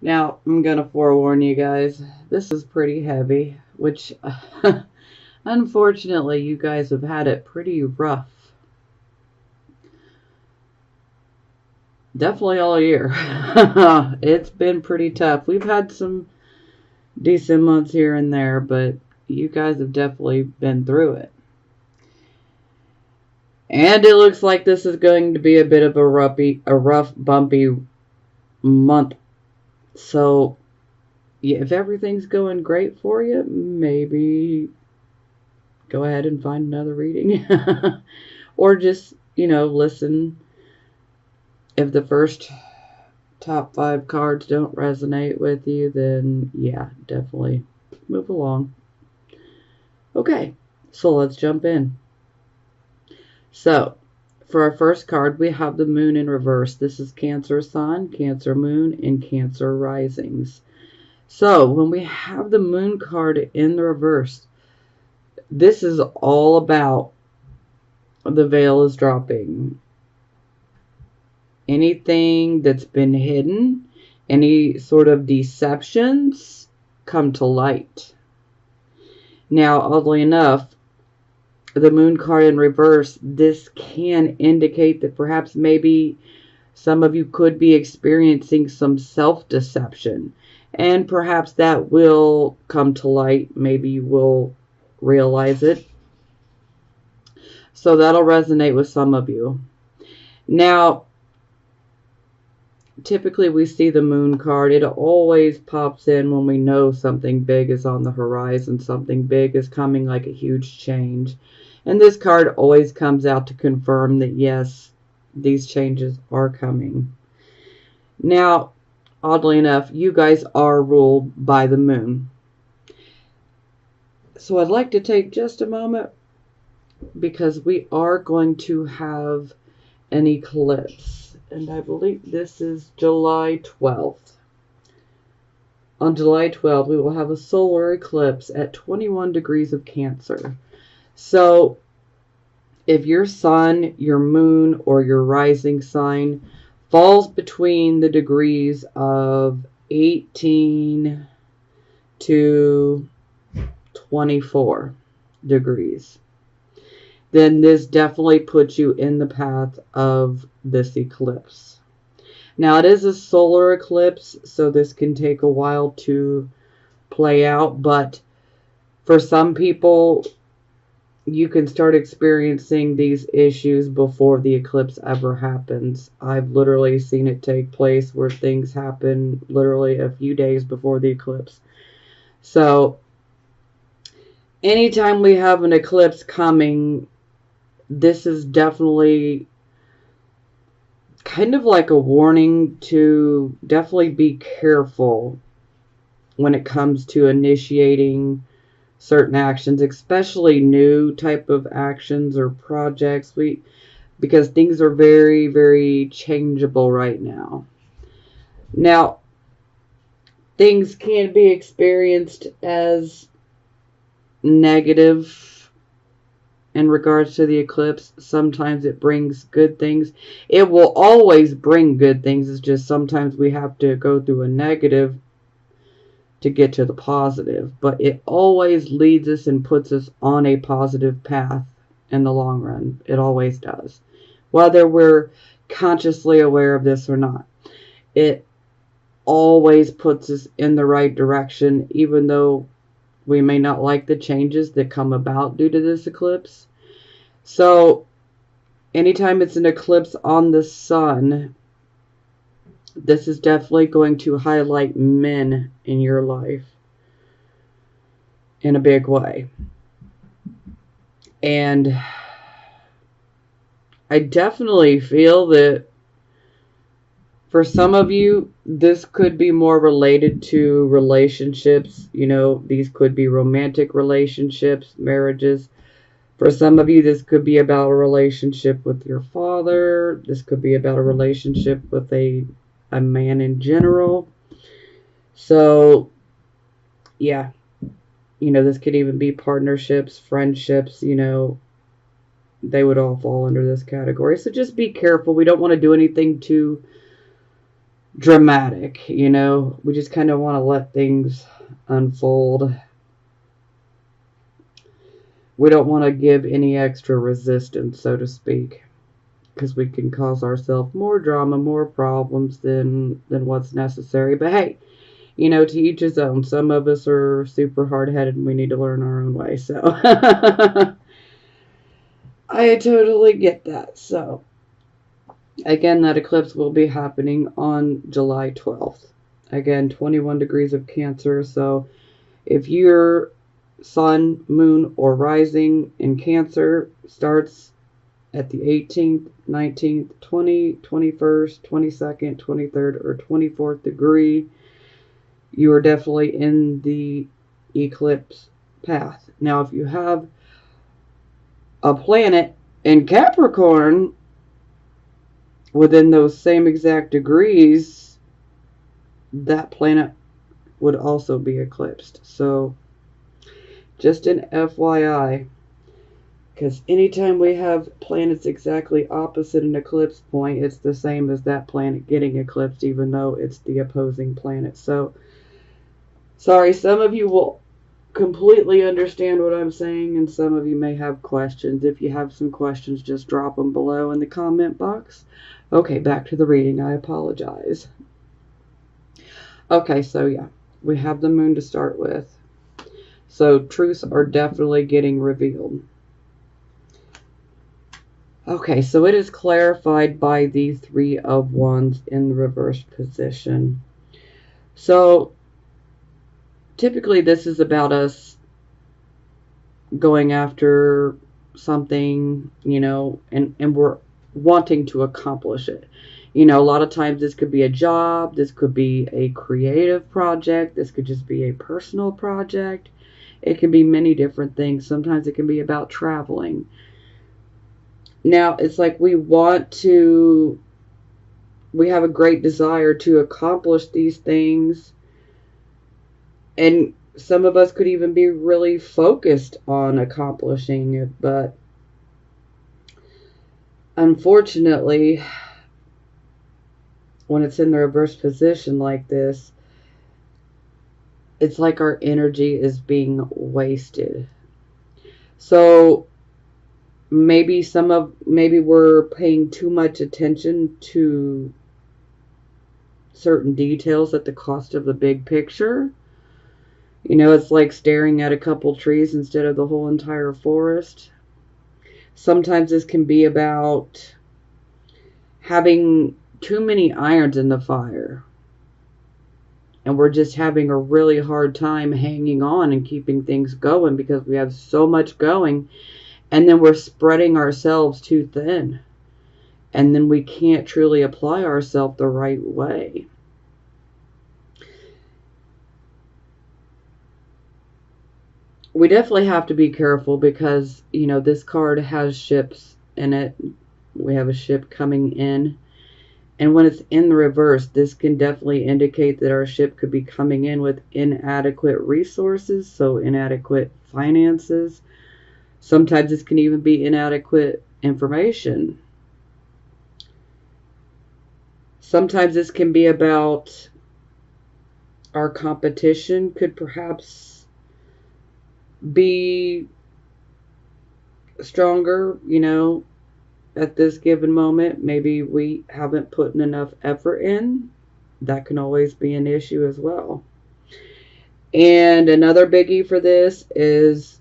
Now, I'm going to forewarn you guys, this is pretty heavy, which unfortunately you guys have had it pretty rough. Definitely all year. It's been pretty tough. We've had some decent months here and there, but you guys have definitely been through it. And it looks like this is going to be a bit of a rough, bumpy month. So, yeah, if everything's going great for you, maybe go ahead and find another reading. Or just, listen. If the first top 5 cards don't resonate with you, then yeah, definitely move along. Okay, so let's jump in. So, for our first card, we have the moon in reverse. This is Cancer Sun, Cancer Moon, and Cancer Risings. So, when we have the moon card in the reverse, this is all about the veil is dropping. Anything that's been hidden, any sort of deceptions, come to light. Now, oddly enough, the moon card in reverse, this can indicate that perhaps maybe some of you could be experiencing some self-deception. And perhaps that will come to light. Maybe you will realize it. So that'll resonate with some of you. Now, typically we see the moon card. It always pops in when we know something big is on the horizon. Something big is coming, like a huge change. And this card always comes out to confirm that, yes, these changes are coming. Now, oddly enough, you guys are ruled by the moon. So I'd like to take just a moment because we are going to have an eclipse. And I believe this is July 12th. On July 12th, we will have a solar eclipse at 21 degrees of Cancer. So, if your sun, your moon, or your rising sign falls between the degrees of 18 to 24 degrees, then this definitely puts you in the path of this eclipse. Now, it is a solar eclipse, so this can take a while to play out, but for some people, you can start experiencing these issues before the eclipse ever happens. I've literally seen it take place where things happen literally a few days before the eclipse. So, anytime we have an eclipse coming, this is definitely kind of like a warning to definitely be careful when it comes to initiating certain actions, especially new type of actions or projects, because things are very, very changeable right now. Now, things can be experienced as negative in regards to the eclipse. Sometimes it brings good things. It will always bring good things. It's just sometimes we have to go through a negative to get to the positive, but it always leads us and puts us on a positive path in the long run. It always does, whether we're consciously aware of this or not. It always puts us in the right direction, even though we may not like the changes that come about due to this eclipse. So anytime it's an eclipse on the sun, this is definitely going to highlight men in your life in a big way. And I definitely feel that for some of you, this could be more related to relationships. These could be romantic relationships, marriages. For some of you, this could be about a relationship with your father. This could be about a relationship with a man in general. So, yeah, this could even be partnerships, friendships, they would all fall under this category. So just be careful. We don't want to do anything too dramatic, you know. We just kind of want to let things unfold. We don't want to give any extra resistance, so to speak, because we can cause ourselves more drama, more problems than what's necessary. But hey, you know, to each his own. Some of us are super hard-headed and we need to learn our own way. So I totally get that. So again, that eclipse will be happening on July 12th. Again, 21 degrees of Cancer. So if your sun, moon, or rising in Cancer starts at the 18th, 19th, 20th, 21st, 22nd, 23rd, or 24th degree, you are definitely in the eclipse path. Now, if you have a planet in Capricorn within those same exact degrees, that planet would also be eclipsed. So, just an FYI, because anytime we have planets exactly opposite an eclipse point, it's the same as that planet getting eclipsed, even though it's the opposing planet. So, sorry, some of you will completely understand what I'm saying, and some of you may have questions. If you have some questions, just drop them below in the comment box. Okay, back to the reading. I apologize. Okay, so yeah, we have the moon to start with. So truths are definitely getting revealed. Okay, so it is clarified by the Three of Wands in the reversed position. So typically this is about us going after something, you know, and we're wanting to accomplish it. You know, a lot of times this could be a job, this could be a creative project, this could just be a personal project. It can be many different things. Sometimes it can be about traveling. Now, it's like we have a great desire to accomplish these things, and some of us could even be really focused on accomplishing it, but unfortunately, when it's in the reverse position like this, it's like our energy is being wasted. So maybe we're paying too much attention to certain details at the cost of the big picture. You know, it's like staring at a couple trees instead of the whole entire forest. Sometimes this can be about having too many irons in the fire, and we're just having a really hard time hanging on and keeping things going because we have so much going, and then we're spreading ourselves too thin, and then we can't truly apply ourselves the right way. We definitely have to be careful because, you know, this card has ships in it. We have a ship coming in. And when it's in the reverse, this can definitely indicate that our ship could be coming in with inadequate resources, so inadequate finances. Sometimes this can even be inadequate information. Sometimes this can be about our competition could perhaps be stronger, you know, at this given moment. Maybe we haven't put enough effort in. That can always be an issue as well. And another biggie for this is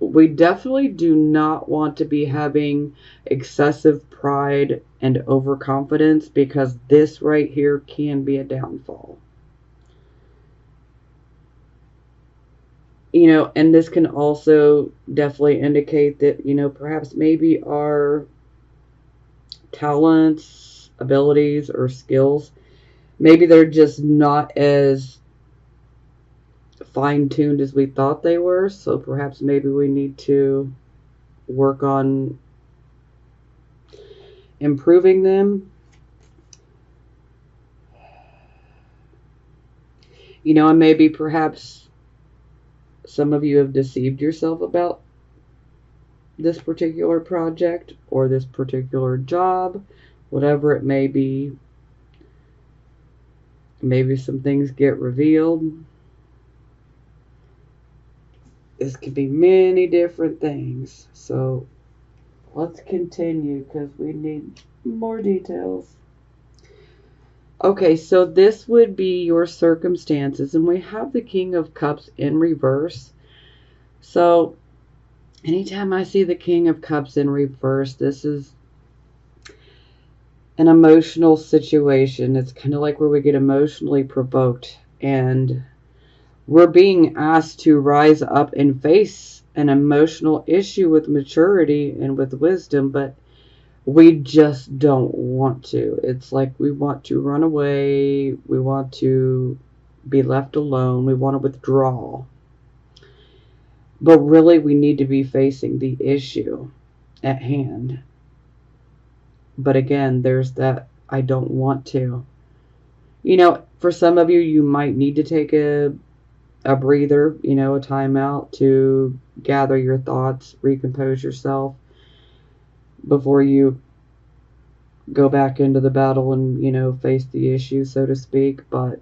we definitely do not want to be having excessive pride and overconfidence, because this right here can be a downfall. You know, and this can also definitely indicate that, you know, perhaps maybe our talents, abilities, or skills, maybe they're just not as fine-tuned as we thought they were. So perhaps maybe we need to work on improving them. You know, and maybe perhaps some of you have deceived yourself about this particular project or this particular job, whatever it may be. Maybe some things get revealed. This could be many different things. So let's continue because we need more details. Okay, so this would be your circumstances, and we have the King of Cups in reverse. So anytime I see the King of Cups in reverse, this is an emotional situation. It's kind of like where we get emotionally provoked, and we're being asked to rise up and face an emotional issue with maturity and with wisdom, but we just don't want to. It's like we want to run away, we want to be left alone, we want to withdraw. But really, we need to be facing the issue at hand. But again, there's that I don't want to. For some of you, you might need to take a breather, a timeout to gather your thoughts, recompose yourself before you go back into the battle and, face the issue, so to speak. But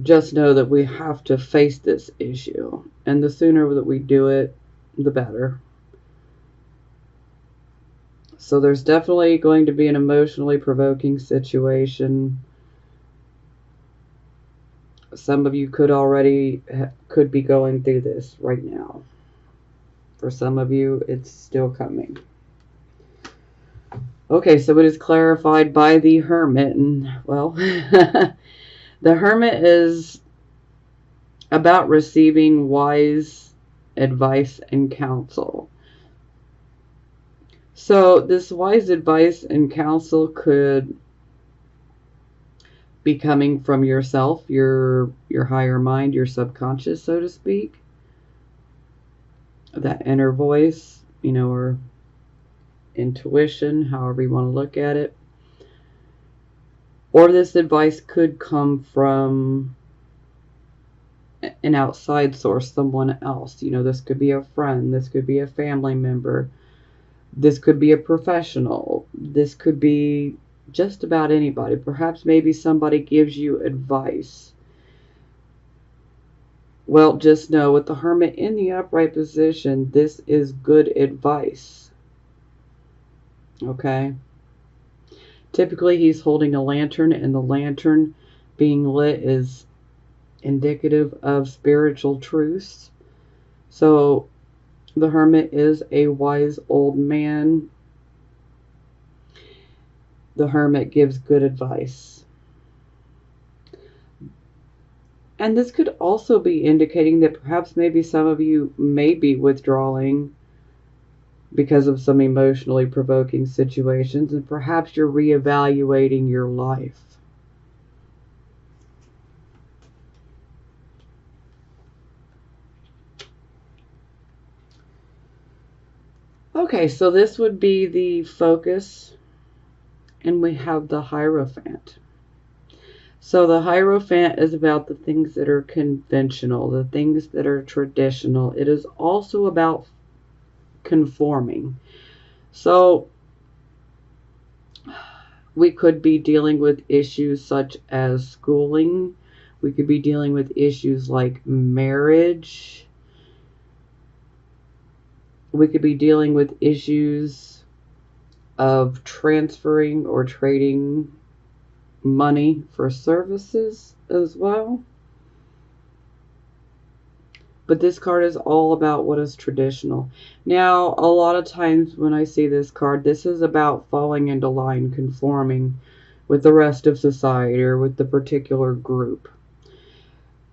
just know that we have to face this issue. And the sooner that we do it, the better. So there's definitely going to be an emotionally provoking situation. Some of you could be going through this right now. For some of you, it's still coming. Okay, so it is clarified by the Hermit. And, well, the Hermit is about receiving wise advice and counsel. So this wise advice and counsel could be coming from yourself, your higher mind, your subconscious, so to speak. That inner voice, or intuition, however you want to look at it. Or this advice could come from an outside source, someone else. This could be a friend, this could be a family member, this could be a professional, this could be just about anybody. Perhaps maybe somebody gives you advice. Well, just know with the Hermit in the upright position, this is good advice. Okay? Typically, he's holding a lantern, and the lantern being lit is indicative of spiritual truths. So the Hermit is a wise old man. The Hermit gives good advice. And this could also be indicating that perhaps maybe some of you may be withdrawing because of some emotionally provoking situations, and perhaps you're reevaluating your life. Okay, so this would be the focus, and we have the Hierophant. So the Hierophant is about the things that are conventional, the things that are traditional. It is also about conforming. So we could be dealing with issues such as schooling. We could be dealing with issues like marriage. We could be dealing with issues of transferring or trading money for services as well. But this card is all about what is traditional. Now, a lot of times when I see this card, this is about falling into line, conforming with the rest of society or with the particular group.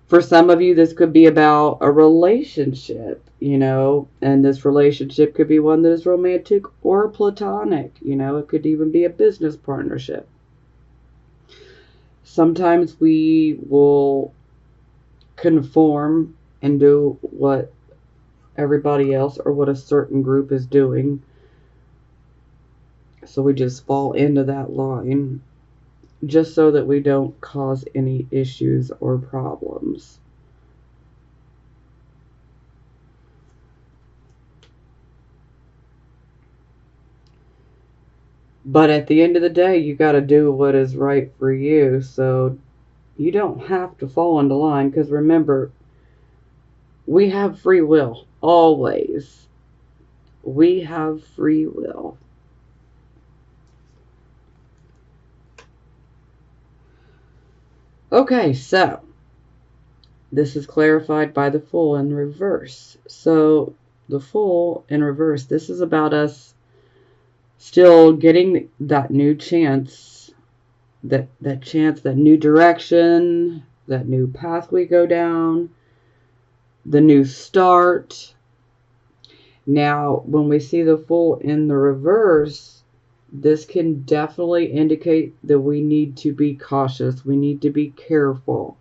For some of you, this could be about a relationship, and this relationship could be one that is romantic or platonic. It could even be a business partnership. Sometimes we will conform and do what everybody else or what a certain group is doing. So we just fall into that line just so that we don't cause any issues or problems. But at the end of the day, you got to do what is right for you. So you don't have to fall into line, because remember, we have free will. Always. We have free will. Okay, so this is clarified by the Fool in reverse. So the Fool in reverse, this is about us still getting that new chance, that chance, that new direction, that new path we go down, the new start. Now, when we see the Fool in the reverse, this can definitely indicate that we need to be cautious. We need to be careful.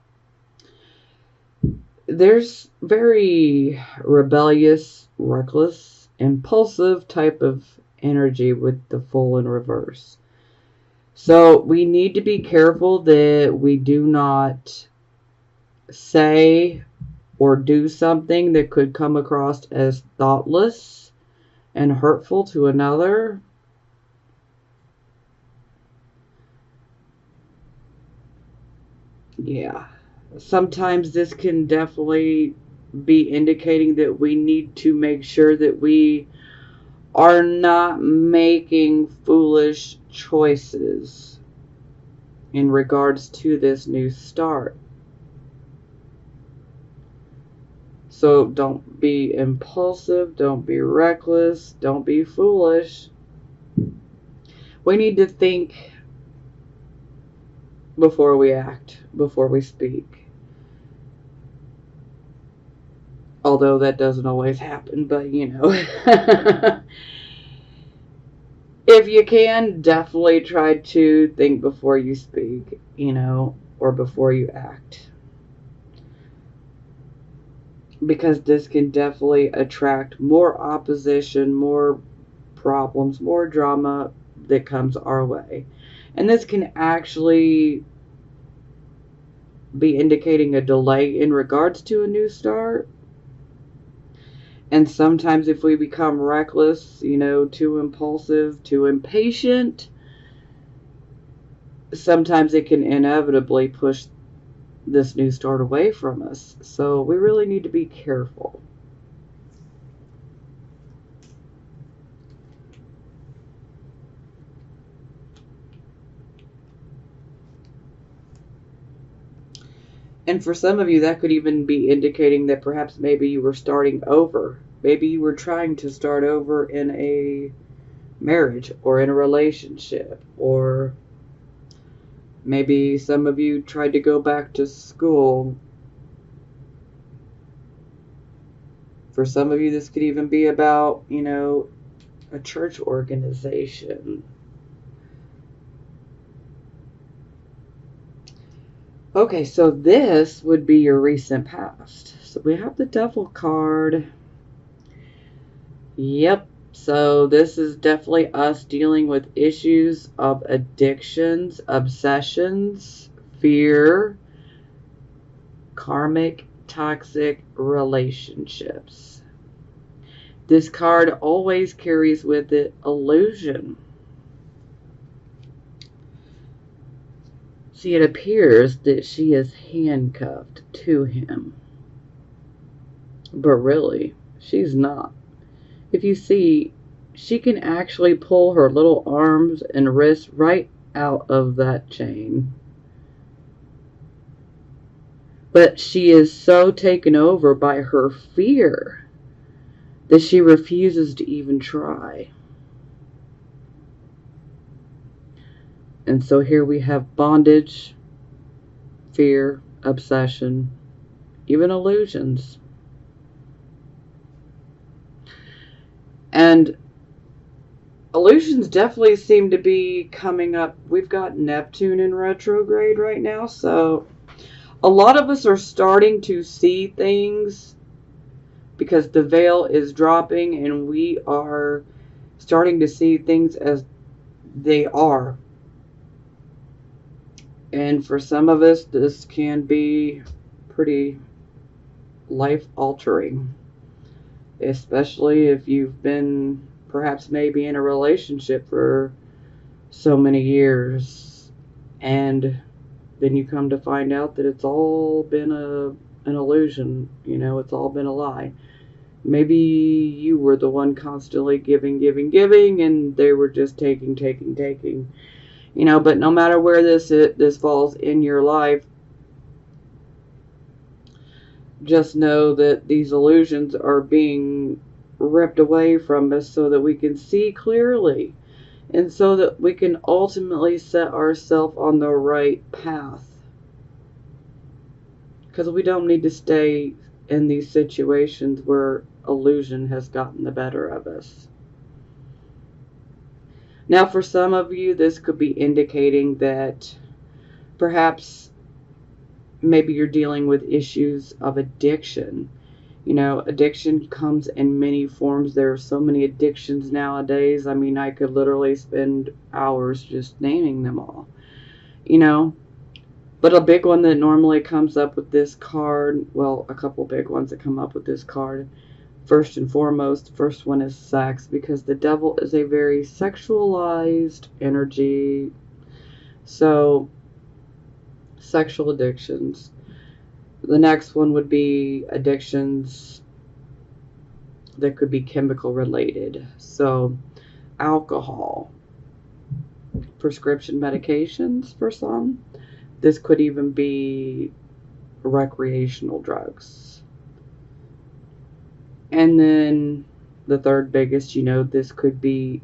There's very rebellious, reckless, impulsive type of energy with the Fool in reverse. So we need to be careful that we do not say or do something that could come across as thoughtless and hurtful to another. Yeah. Sometimes this can definitely be indicating that we need to make sure that we are not making foolish choices in regards to this new start. So don't be impulsive, don't be reckless, don't be foolish. We need to think before we act, before we speak. Although that doesn't always happen, but you know. If you can, definitely try to think before you speak, you know, or before you act. Because this can definitely attract more opposition, more problems, more drama that comes our way. And this can actually be indicating a delay in regards to a new start. And sometimes if we become reckless, you know, too impulsive, too impatient, sometimes it can inevitably push this new start away from us. So we really need to be careful. And for some of you, that could even be indicating that perhaps maybe you were starting over. Maybe you were trying to start over in a marriage or in a relationship, or maybe some of you tried to go back to school. For some of you, this could even be about, you know, a church organization. Okay, so this would be your recent past. So we have the Devil card. Yep. So this is definitely us dealing with issues of addictions, obsessions, fear, karmic, toxic relationships. This card always carries with it illusion. See, it appears that she is handcuffed to him. But really, she's not. If you see, she can actually pull her little arms and wrists right out of that chain. But she is so taken over by her fear that she refuses to even try. And so here we have bondage, fear, obsession, even illusions. And illusions definitely seem to be coming up. We've got Neptune in retrograde right now, so a lot of us are starting to see things because the veil is dropping and we are starting to see things as they are. And for some of us, this can be pretty life-altering, especially if you've been perhaps maybe in a relationship for so many years, and then you come to find out that it's all been an illusion. It's all been a lie. Maybe you were the one constantly giving, giving, giving, and they were just taking, taking, taking. But no matter where this falls in your life, just know that these illusions are being ripped away from us so that we can see clearly, and so that we can ultimately set ourselves on the right path. Because we don't need to stay in these situations where illusion has gotten the better of us. Now, for some of you, this could be indicating that perhaps maybe you're dealing with issues of addiction. Addiction comes in many forms. There are so many addictions nowadays. I mean, I could literally spend hours just naming them all. But a big one that normally comes up with this card, well, a couple big ones that come up with this card. First and foremost, the first one is sex, because the devil is a very sexualized energy. So, sexual addictions. The next one would be addictions that could be chemical related. So, alcohol, prescription medications for some. This could even be recreational drugs. And then the third biggest, this could be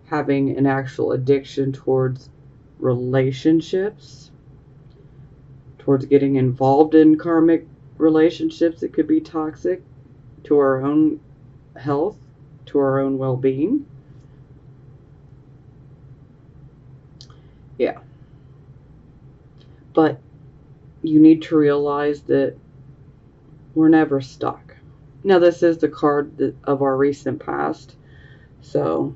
having an actual addiction towards relationships, towards getting involved in karmic relationships. It could be toxic to our own health, to our own well-being. Yeah. But you need to realize that we're never stuck. Now, this is the card of our recent past. So,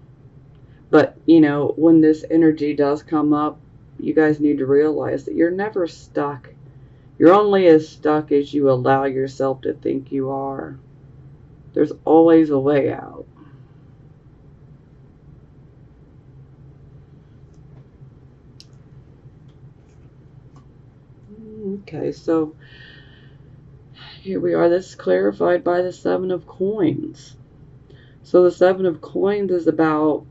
but, when this energy does come up, you guys need to realize that you're never stuck. You're only as stuck as you allow yourself to think you are. There's always a way out. Okay, so here we are. This is clarified by the Seven of Coins. So the Seven of Coins is about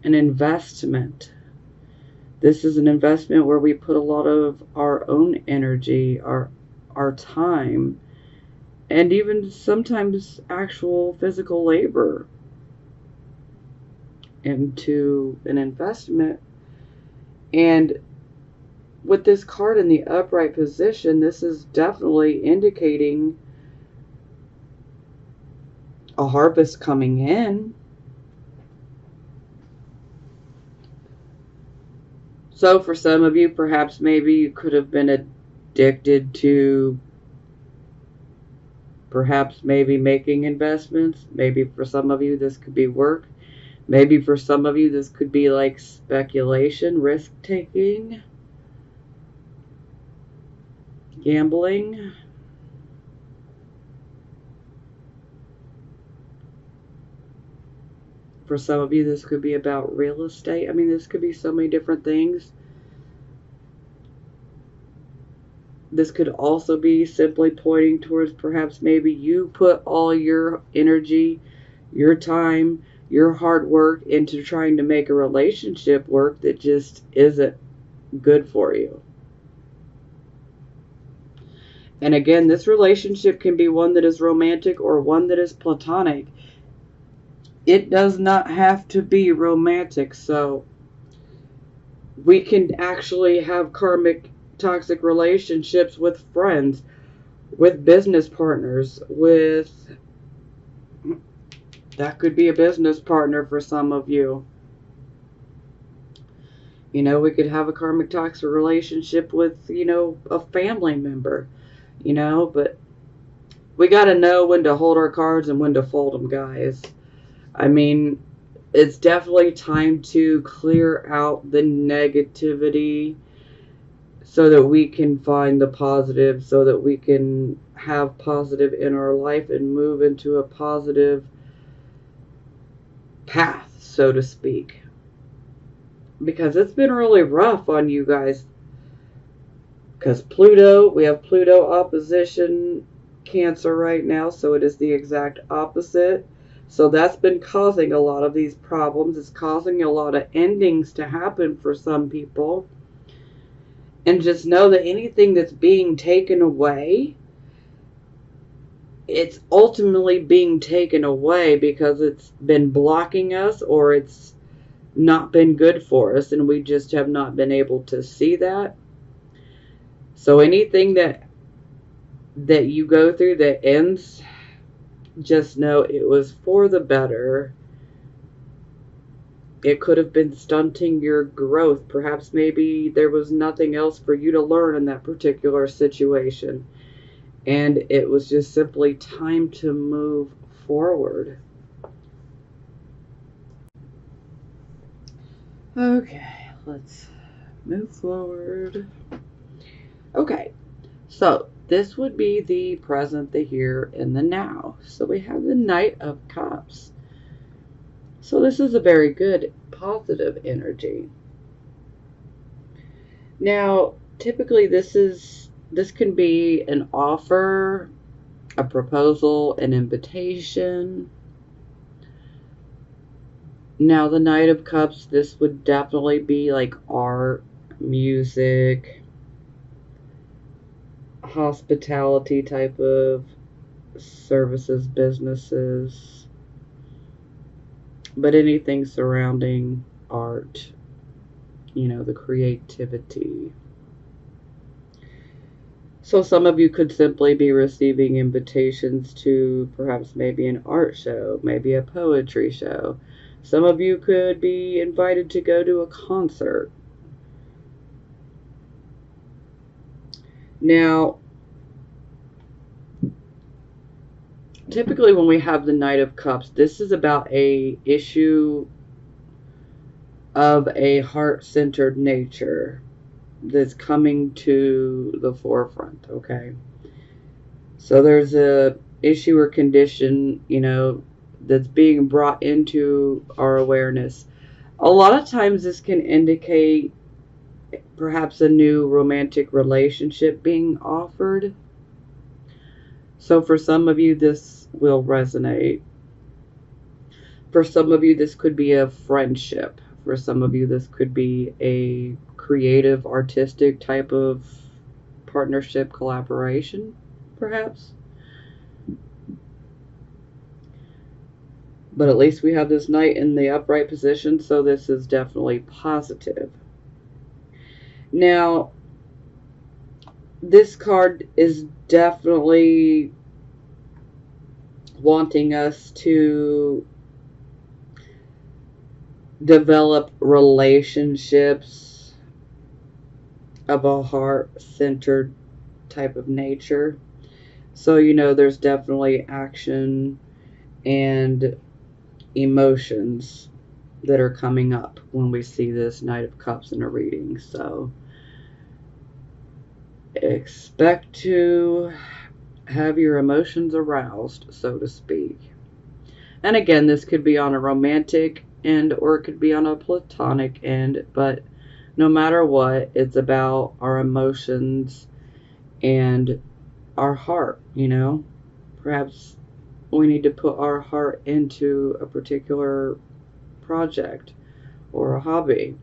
an investment. This is an investment where we put a lot of our own energy, our time, and even sometimes actual physical labor into an investment. And with this card in the upright position, this is definitely indicating a harvest coming in. So for some of you, perhaps maybe you could have been addicted to perhaps maybe making investments. Maybe for some of you, this could be work. Maybe for some of you, this could be like speculation, risk-taking, gambling. For some of you, this could be about real estate. I mean, this could be so many different things. This could also be simply pointing towards perhaps maybe you put all your energy, your time, your hard work into trying to make a relationship work that just isn't good for you. And again, this relationship can be one that is romantic or one that is platonic. It does not have to be romantic. So we can actually have karmic toxic relationships with friends, with business partners, that could be a business partner for some of you. We could have a karmic toxic relationship with, a family member, but we got to know when to hold our cards and when to fold them, guys. I mean, it's definitely time to clear out the negativity so that we can find the positive, so that we can have positive in our life and move into a positive path, so to speak. because it's been really rough on you guys. Because Pluto, we have Pluto opposition Cancer right now, so it is the exact opposite. So that's been causing a lot of these problems. It's causing a lot of endings to happen for some people. And just know that anything that's being taken away, it's ultimately being taken away because it's been blocking us, or it's not been good for us, and we just have not been able to see that. So anything that you go through that ends, just know it was for the better. It could have been stunting your growth. Perhaps maybe there was nothing else for you to learn in that particular situation, and it was just simply time to move forward. Okay, let's move forward. Okay, so this would be the present, the here, and the now. So we have the Knight of Cups. So this is a very good, positive energy. Now, typically this can be an offer, a proposal, an invitation. Now, the Knight of Cups, this would definitely be like art, music, hospitality type of services, businesses, but anything surrounding art, the creativity. So some of you could simply be receiving invitations to perhaps maybe an art show, maybe a poetry show. Some of you could be invited to go to a concert. Now, typically when we have the Knight of Cups, this is about a issue of a heart-centered nature that's coming to the forefront, okay? So there's a issue or condition, that's being brought into our awareness. A lot of times this can indicate perhaps a new romantic relationship being offered. So for some of you, this will resonate. For some of you, this could be a friendship. For some of you, this could be a creative, artistic type of partnership, collaboration, perhaps. But at least we have this Knight in the upright position, so this is definitely positive. Now, this card is definitely wanting us to develop relationships of a heart-centered type of nature. So, there's definitely action and emotions that are coming up when we see this Knight of Cups in a reading. So expect to have your emotions aroused, so to speak. And again, this could be on a romantic end or it could be on a platonic end, but no matter what, it's about our emotions and our heart, Perhaps we need to put our heart into a particular project or a hobby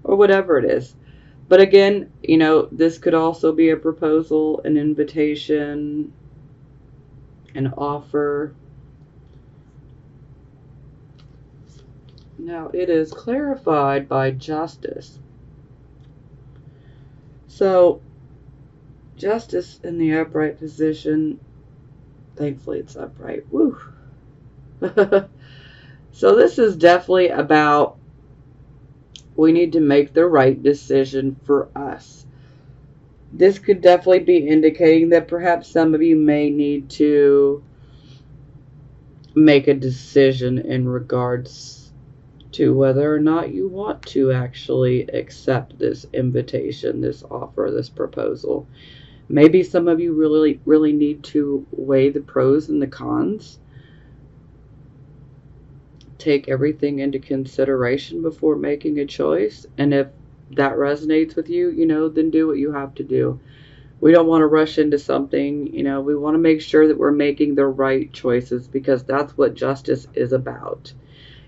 or whatever it is. But again, this could also be a proposal, an invitation, an offer. Now, it is clarified by Justice. So, Justice in the upright position, thankfully it's upright. Woo! So this is definitely about we need to make the right decision for us. This could definitely be indicating that perhaps some of you may need to make a decision in regards to whether or not you want to actually accept this invitation, this offer, this proposal. Maybe some of you really, really need to weigh the pros and the cons. take everything into consideration before making a choice. And if that resonates with you, then do what you have to do. We don't want to rush into something. We want to make sure that we're making the right choices, because that's what justice is about.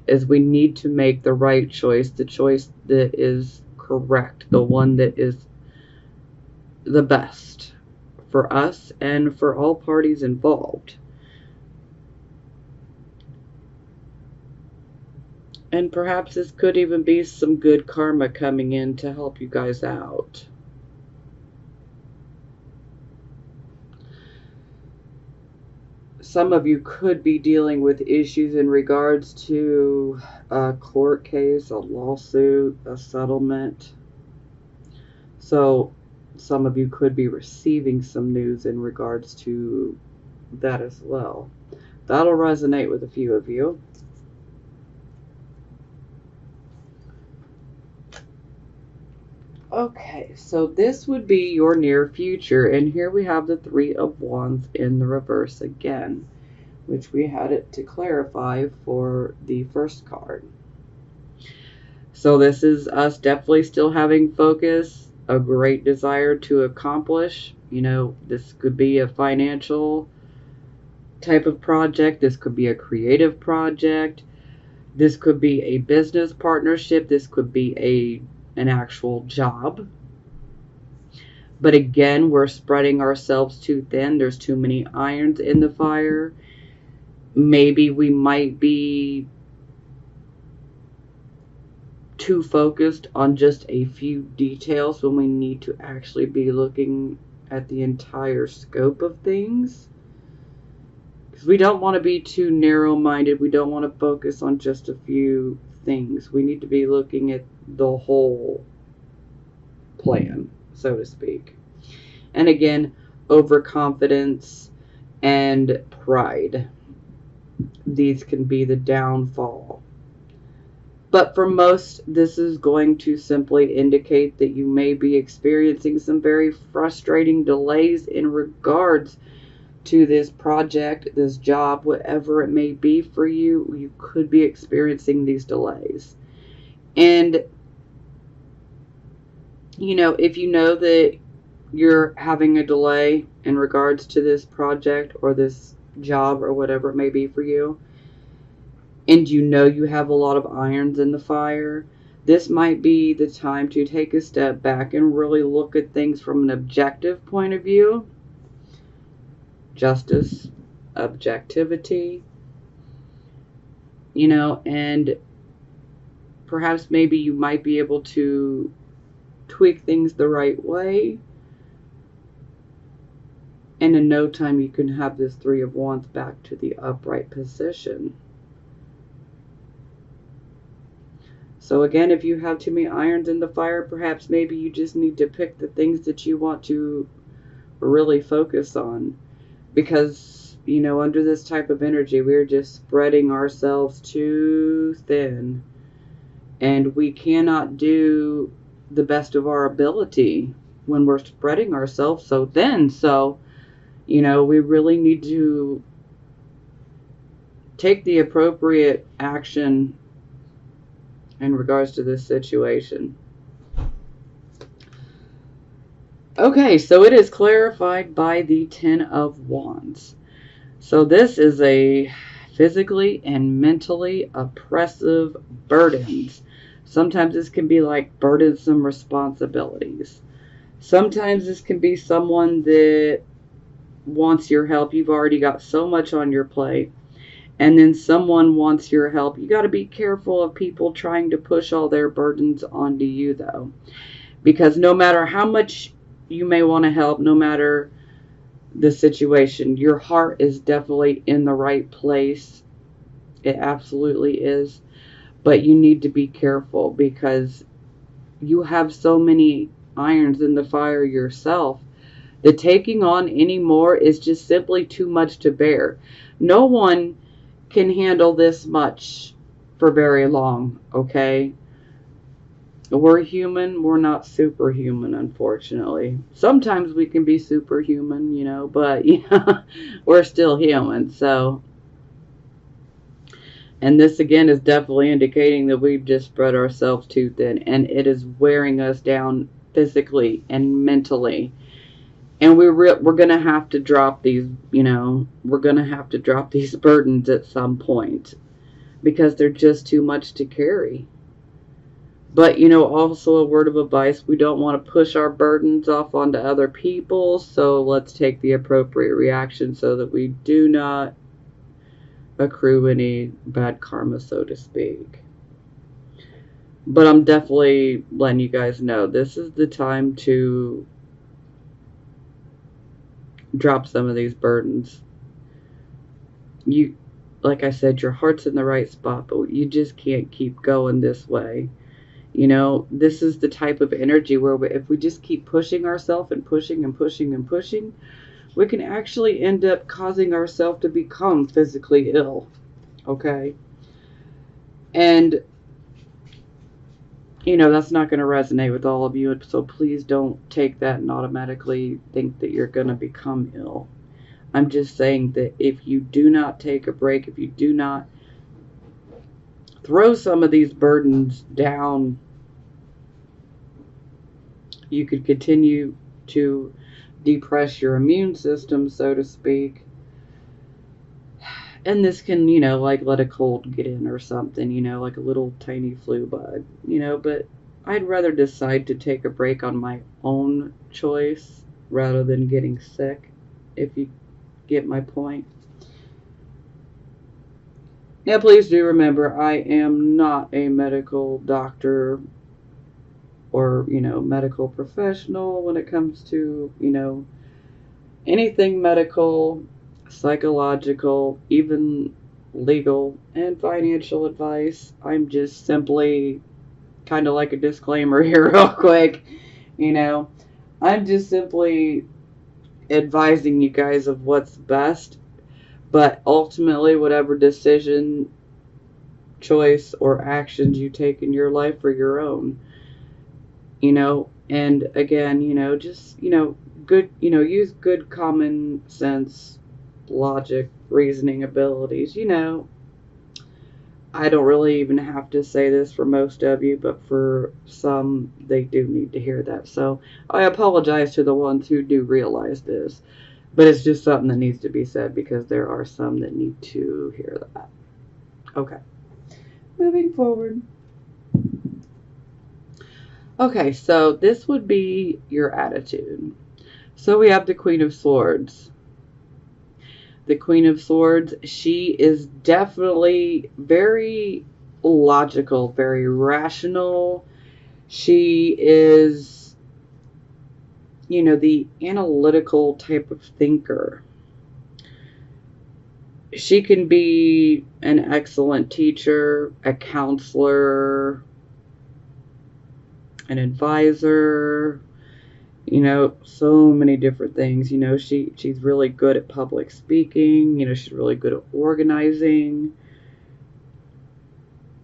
Is we need to make the right choice, the choice that is correct, the one that is the best for us and for all parties involved. And perhaps this could even be some good karma coming in to help you guys out. Some of you could be dealing with issues in regards to a court case, a lawsuit, a settlement. So some of you could be receiving some news in regards to that as well. That'll resonate with a few of you. Okay, so this would be your near future, and here we have the Three of Wands in the reverse again, which we had it to clarify for the first card. So this is us definitely still having focus, a great desire to accomplish. This could be a financial type of project, this could be a creative project, this could be a business partnership, this could be an actual job. But again, we're spreading ourselves too thin. There's too many irons in the fire. Maybe we might be too focused on just a few details when we need to actually be looking at the entire scope of things. Because we don't want to be too narrow-minded. We don't want to focus on just a few things. We need to be looking at the whole plan, so to speak. And again, overconfidence and pride. These can be the downfall. But for most, this is going to simply indicate that you may be experiencing some very frustrating delays in regards to this project, this job, whatever it may be for you. You could be experiencing these delays. And, if you know that you're having a delay in regards to this project or this job or whatever it may be for you, and you have a lot of irons in the fire, this might be the time to take a step back and really look at things from an objective point of view. Justice, objectivity, and perhaps maybe you might be able to tweak things the right way, and in no time you can have this Three of Wands back to the upright position. So again, if you have too many irons in the fire, perhaps maybe you just need to pick the things that you want to really focus on. Because, under this type of energy, we're just spreading ourselves too thin. And we cannot do the best of our ability when we're spreading ourselves so thin. So, we really need to take the appropriate action in regards to this situation. Okay, so it is clarified by the Ten of Wands. So this is a physically and mentally oppressive burdens. Sometimes this can be like burdensome responsibilities. Sometimes this can be someone that wants your help. You've already got so much on your plate. And then someone wants your help. You got to be careful of people trying to push all their burdens onto you, though. Because no matter how much you may want to help, no matter the situation, your heart is definitely in the right place. It absolutely is. But you need to be careful because you have so many irons in the fire yourself that taking on any more is just simply too much to bear. No one can handle this much for very long, okay? We're human. We're not superhuman, unfortunately. Sometimes we can be superhuman, but we're still human. So And this again is definitely indicating that we've just spread ourselves too thin, and it is wearing us down physically and mentally. And we're gonna have to drop these, we're gonna have to drop these burdens at some point because they're just too much to carry. But also a word of advice: we don't want to push our burdens off onto other people. So let's take the appropriate reaction so that we do not accrue any bad karma, so to speak. But I'm definitely letting you guys know this is the time to drop some of these burdens. You, like I said, your heart's in the right spot, but you just can't keep going this way. This is the type of energy where if we just keep pushing ourselves and pushing and pushing and pushing, we can actually end up causing ourselves to become physically ill. Okay? And that's not going to resonate with all of you, so please don't take that and automatically think that you're going to become ill. I'm just saying that if you do not take a break, if you do not throw some of these burdens down, you could continue to depress your immune system, so to speak. And this can, like let a cold get in or something, like a little tiny flu bug, but I'd rather decide to take a break on my own choice rather than getting sick, if you get my point. Now, please do remember, I am not a medical doctor or, medical professional when it comes to, anything medical, psychological, even legal and financial advice. I'm just simply kind of like a disclaimer here, real quick. I'm just simply advising you guys of what's best, but ultimately, whatever decision, choice, or actions you take in your life are your own. And again, just, good, use good common sense, logic, reasoning abilities. I don't really even have to say this for most of you, but for some, they do need to hear that. So I apologize to the ones who do realize this, but it's just something that needs to be said because there are some that need to hear that. Okay, moving forward. Okay, so this would be your attitude. So we have the Queen of Swords. The Queen of Swords, she is definitely very logical, very rational. She is, the analytical type of thinker. She can be an excellent teacher, a counselor, an advisor, so many different things. She's really good at public speaking. She's really good at organizing.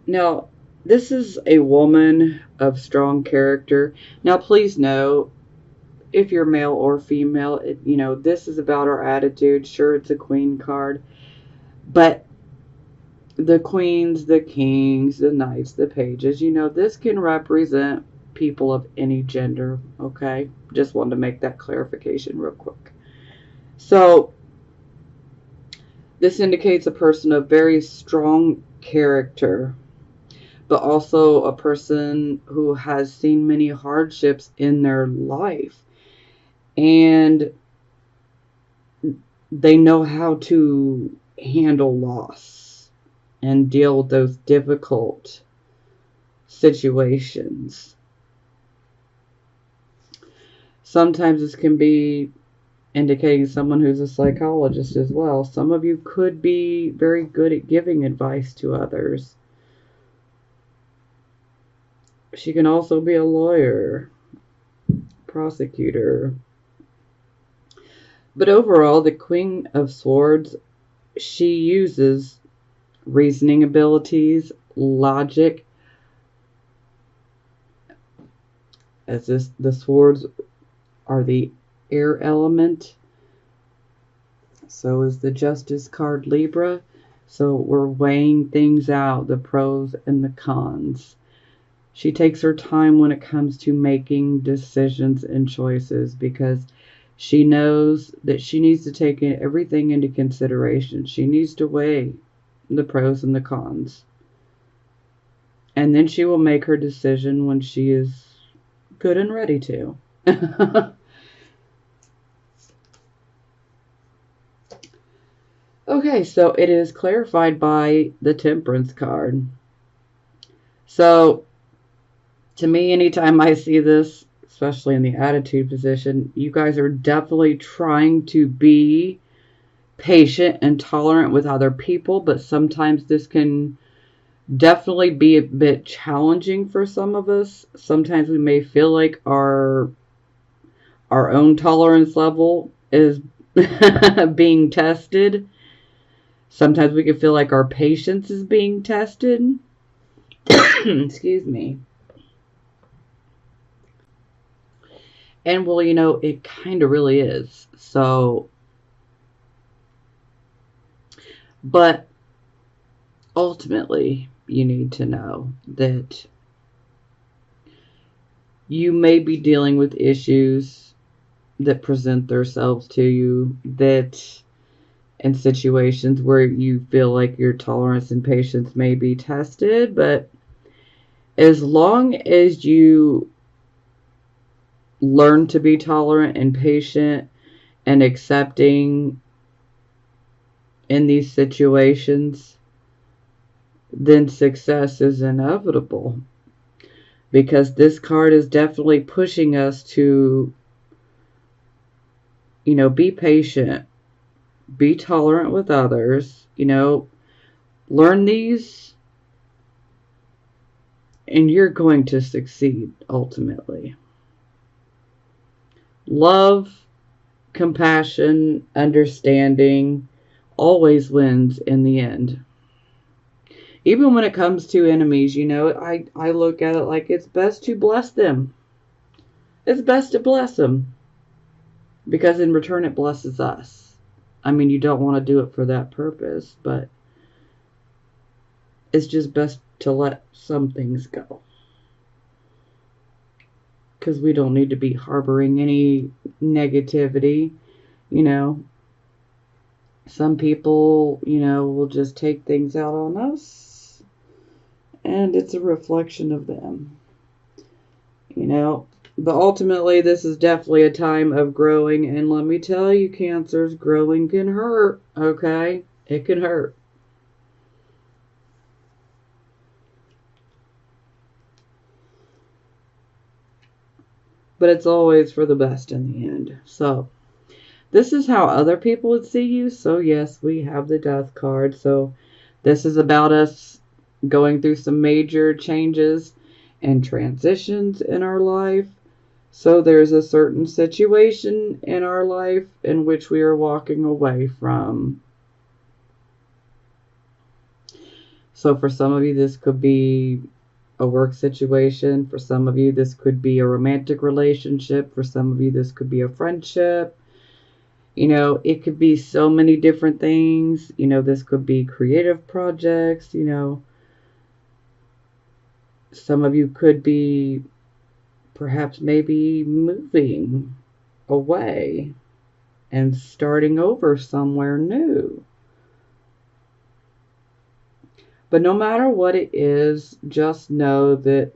Now, this is a woman of strong character. Now, please know, if you're male or female, this is about our attitude. Sure, it's a queen card, but the queens, the kings, the knights, the pages, this can represent people of any gender, okay? Just wanted to make that clarification real quick. So, this indicates a person of very strong character, but also a person who has seen many hardships in their life. And they know how to handle loss and deal with those difficult situations. Sometimes this can be indicating someone who's a psychologist as well. Some of you could be very good at giving advice to others. She can also be a lawyer, prosecutor. But overall, the Queen of Swords, she uses reasoning abilities, logic, as the swords are the air element. So is the Justice card, Libra. So we're weighing things out, the pros and the cons. She takes her time when it comes to making decisions and choices because she knows that she needs to take everything into consideration. She needs to weigh the pros and the cons. And then she will make her decision when she is good and ready to. Okay, so it is clarified by the Temperance card. So, to me, anytime I see this, especially in the attitude position, you guys are definitely trying to be patient and tolerant with other people, but sometimes this can definitely be a bit challenging for some of us. Sometimes we may feel like our own tolerance level is being tested. Sometimes we can feel like our patience is being tested. Excuse me. And well, it kind of really is. So, but ultimately, you need to know that you may be dealing with issues that present themselves to you, that in situations where you feel like your tolerance and patience may be tested, but as long as you learn to be tolerant and patient and accepting in these situations, then success is inevitable. Because this card is definitely pushing us to, be patient, be tolerant with others, learn these, and you're going to succeed ultimately. Love, compassion, understanding always wins in the end. Even when it comes to enemies, I look at it like it's best to bless them. It's best to bless them. Because in return it blesses us. I mean, you don't want to do it for that purpose, but it's just best to let some things go. Because we don't need to be harboring any negativity, Some people, will just take things out on us, and it's a reflection of them, But ultimately, this is definitely a time of growing, and let me tell you, Cancers, growing can hurt, okay? It can hurt. But it's always for the best in the end. So, this is how other people would see you. So, yes, we have the Death card. So, this is about us going through some major changes and transitions in our life. So, there's a certain situation in our life in which we are walking away from. So, for some of you, this could be a work situation. For some of you, this could be a romantic relationship. For some of you, this could be a friendship. It could be so many different things. This could be creative projects. Some of you could be perhaps maybe moving away and starting over somewhere new. But no matter what it is, just know that,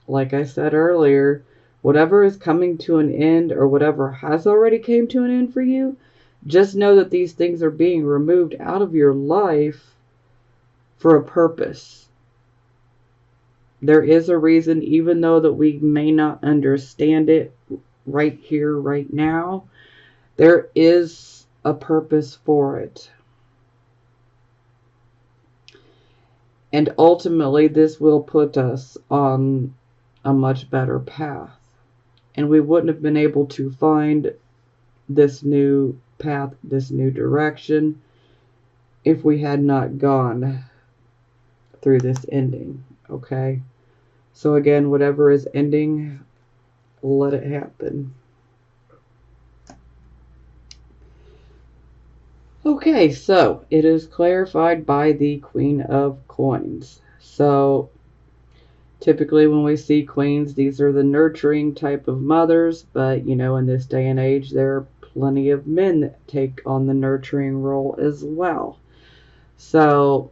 like I said earlier, whatever is coming to an end or whatever has already came to an end for you, just know that these things are being removed out of your life for a purpose. There is a reason, even though that we may not understand it right here, right now, there is a purpose for it. And ultimately, this will put us on a much better path. And we wouldn't have been able to find this new path, this new direction, if we had not gone through this ending. Okay? So again, whatever is ending, let it happen. Okay, so it is clarified by the Queen of Coins. So typically when we see queens, these are the nurturing type of mothers, but in this day and age, there are plenty of men that take on the nurturing role as well. So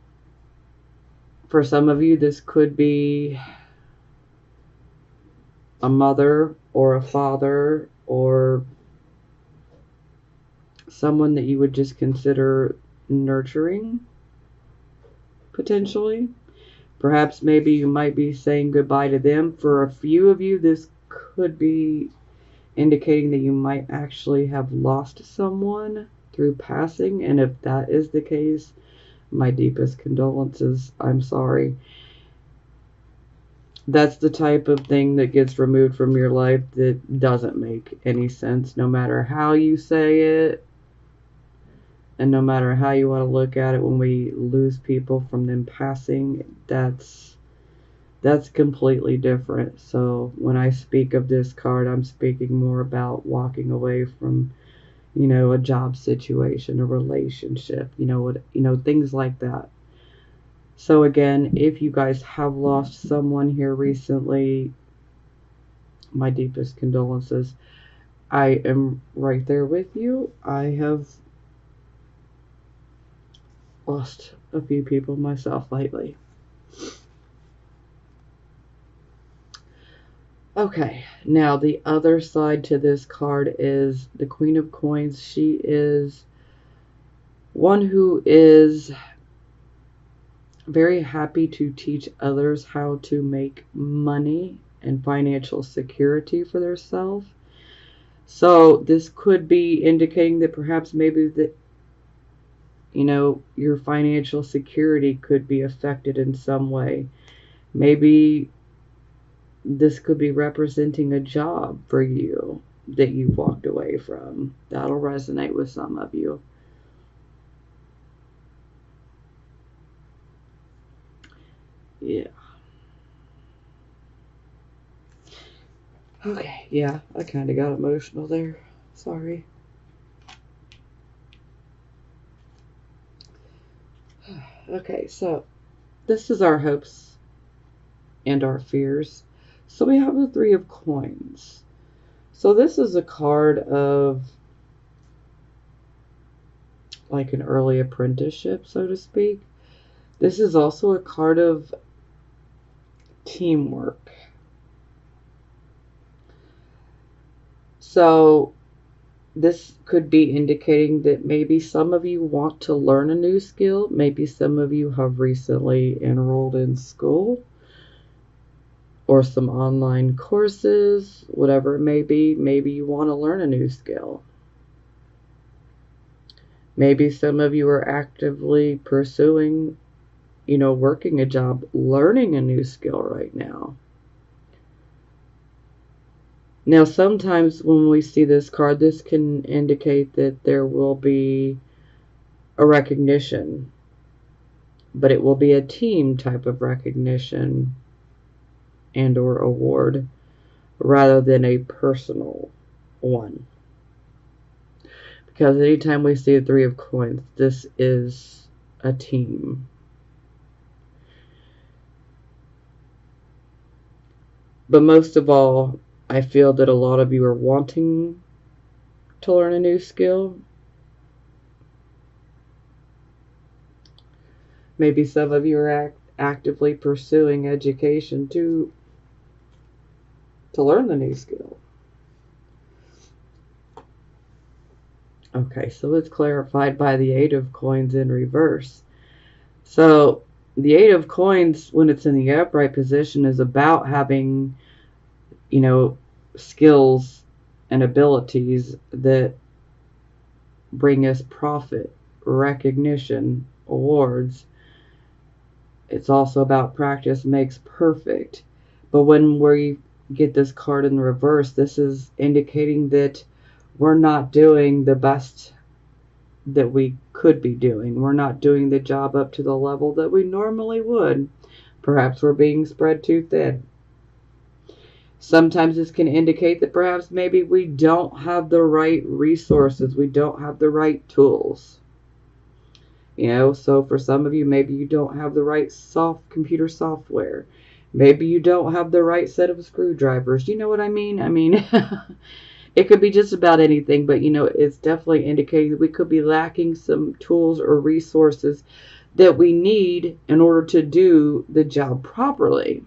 for some of you, this could be a mother or a father or someone that you would just consider nurturing, potentially. Perhaps maybe you might be saying goodbye to them. For a few of you, this could be indicating that you might actually have lost someone through passing. And if that is the case, my deepest condolences. I'm sorry. That's the type of thing that gets removed from your life that doesn't make any sense, no matter how you say it. And no matter how you want to look at it, when we lose people from them passing, that's completely different. So when I speak of this card, I'm speaking more about walking away from, a job situation, a relationship, things like that. So again, if you guys have lost someone here recently, my deepest condolences. I am right there with you. I have lost a few people myself lately. Okay, now the other side to this card is the Queen of Coins. She is one who is very happy to teach others how to make money and financial security for themselves. So this could be indicating that perhaps maybe that your financial security could be affected in some way. Maybe this could be representing a job for you that you've walked away from. That'll resonate with some of you. Yeah. Okay, yeah, I kind of got emotional there. Sorry. Okay, so this is our hopes and our fears. So we have the Three of Coins. So this is a card of like an early apprenticeship, so to speak. This is also a card of teamwork. So this could be indicating that maybe some of you want to learn a new skill. Maybe some of you have recently enrolled in school or some online courses, whatever it may be. Maybe you want to learn a new skill. Maybe some of you are actively pursuing, working a job, learning a new skill right now. Now, sometimes when we see this card, this can indicate that there will be a recognition, but it will be a team type of recognition and or award rather than a personal one. Because anytime we see a Three of Coins, this is a team. But most of all, I feel that a lot of you are wanting to learn a new skill. Maybe some of you are actively pursuing education to learn the new skill. Okay, so it's clarified by the Eight of Coins in reverse. So the Eight of Coins, when it's in the upright position, is about having, skills and abilities that bring us profit, recognition, awards. It's also about practice makes perfect. But when we get this card in reverse, this is indicating that we're not doing the best that we could be doing. We're not doing the job up to the level that we normally would. Perhaps we're being spread too thin. Sometimes this can indicate that perhaps maybe we don't have the right resources. We don't have the right tools. You know, so for some of you, maybe you don't have the right computer software. Maybe you don't have the right set of screwdrivers. You know what I mean? I mean, it could be just about anything, but you know, it's definitely indicating that we could be lacking some tools or resources that we need in order to do the job properly.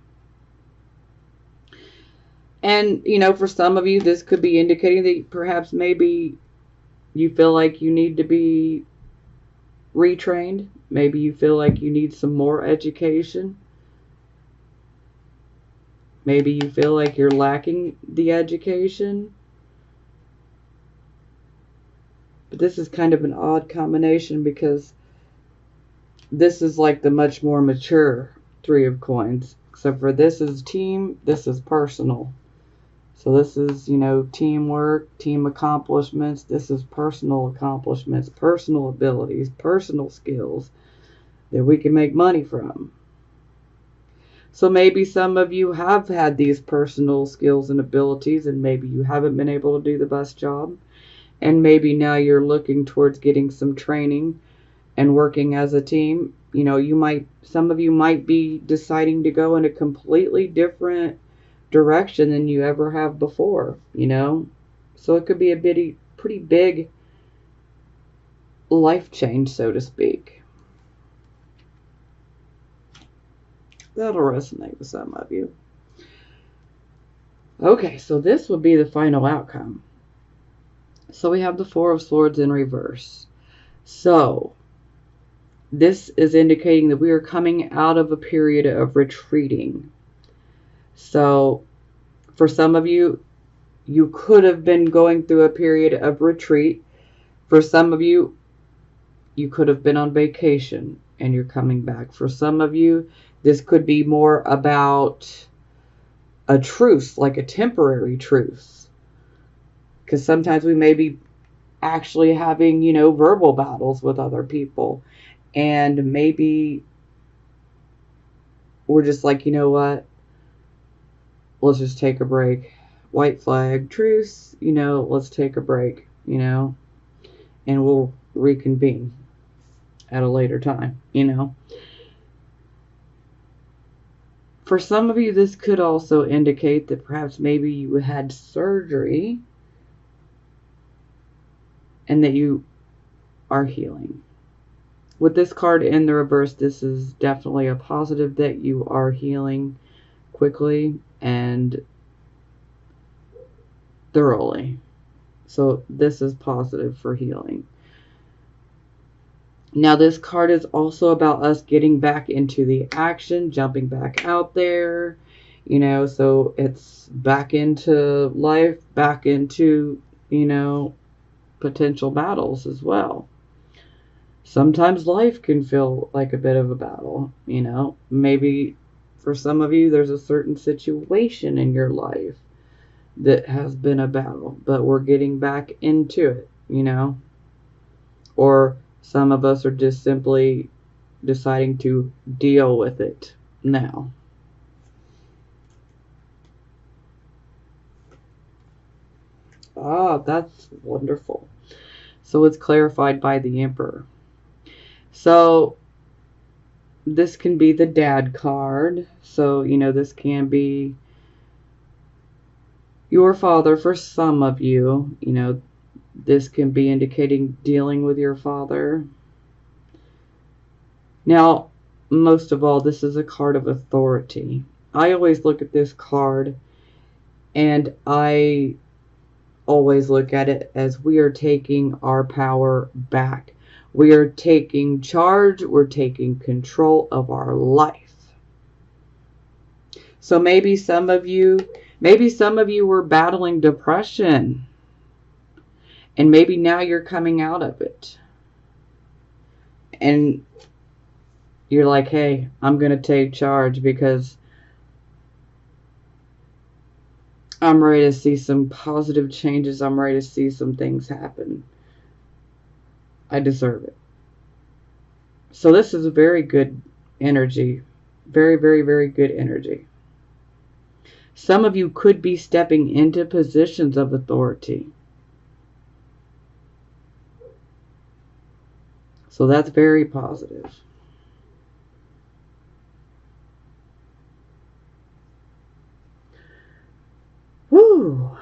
And, you know, for some of you, this could be indicating that perhaps maybe you feel like you need to be retrained. Maybe you feel like you need some more education. Maybe you feel like you're lacking the education. But this is kind of an odd combination because this is like the much more mature Three of Coins. Except for this is team, this is personal. So this is, you know, teamwork, team accomplishments. This is personal accomplishments, personal abilities, personal skills that we can make money from. So maybe some of you have had these personal skills and abilities, and maybe you haven't been able to do the best job. And maybe now you're looking towards getting some training and working as a team. You know, some of you might be deciding to go in a completely different direction than you ever have before, you know. So it could be a pretty big life change, so to speak. That'll resonate with some of you. Okay, so this would be the final outcome. So we have the Four of Swords in reverse. So this is indicating that we are coming out of a period of retreating. So for some of you, you could have been going through a period of retreat. For some of you, you could have been on vacation and you're coming back. For some of you, this could be more about a truce, like a temporary truce. Because sometimes we may be actually having, you know, verbal battles with other people. And maybe we're just like, you know what? Let's just take a break. White flag, truce, you know, let's take a break, you know, and we'll reconvene at a later time, you know. For some of you, this could also indicate that perhaps maybe you had surgery and that you are healing. With this card in the reverse, this is definitely a positive that you are healing quickly and thoroughly. So this is positive for healing. Now this card is also about us getting back into the action, jumping back out there, you know, so it's back into life, back into, you know, potential battles as well. Sometimes life can feel like a bit of a battle, you know. Maybe for some of you, there's a certain situation in your life that has been a battle, but we're getting back into it, you know. Or some of us are just simply deciding to deal with it now. Ah, that's wonderful. So it's clarified by the Emperor. So this can be the dad card. So, you know, this can be your father for some of you. You know, this can be indicating dealing with your father. Now, most of all, this is a card of authority. I always look at this card and I always look at it as we are taking our power back. We are taking charge. We're taking control of our life. So maybe some of you were battling depression. And maybe now you're coming out of it. And you're like, hey, I'm going to take charge because I'm ready to see some positive changes. I'm ready to see some things happen. I deserve it. So this is a very good energy. Very, very, very good energy. Some of you could be stepping into positions of authority. So that's very positive. Whew.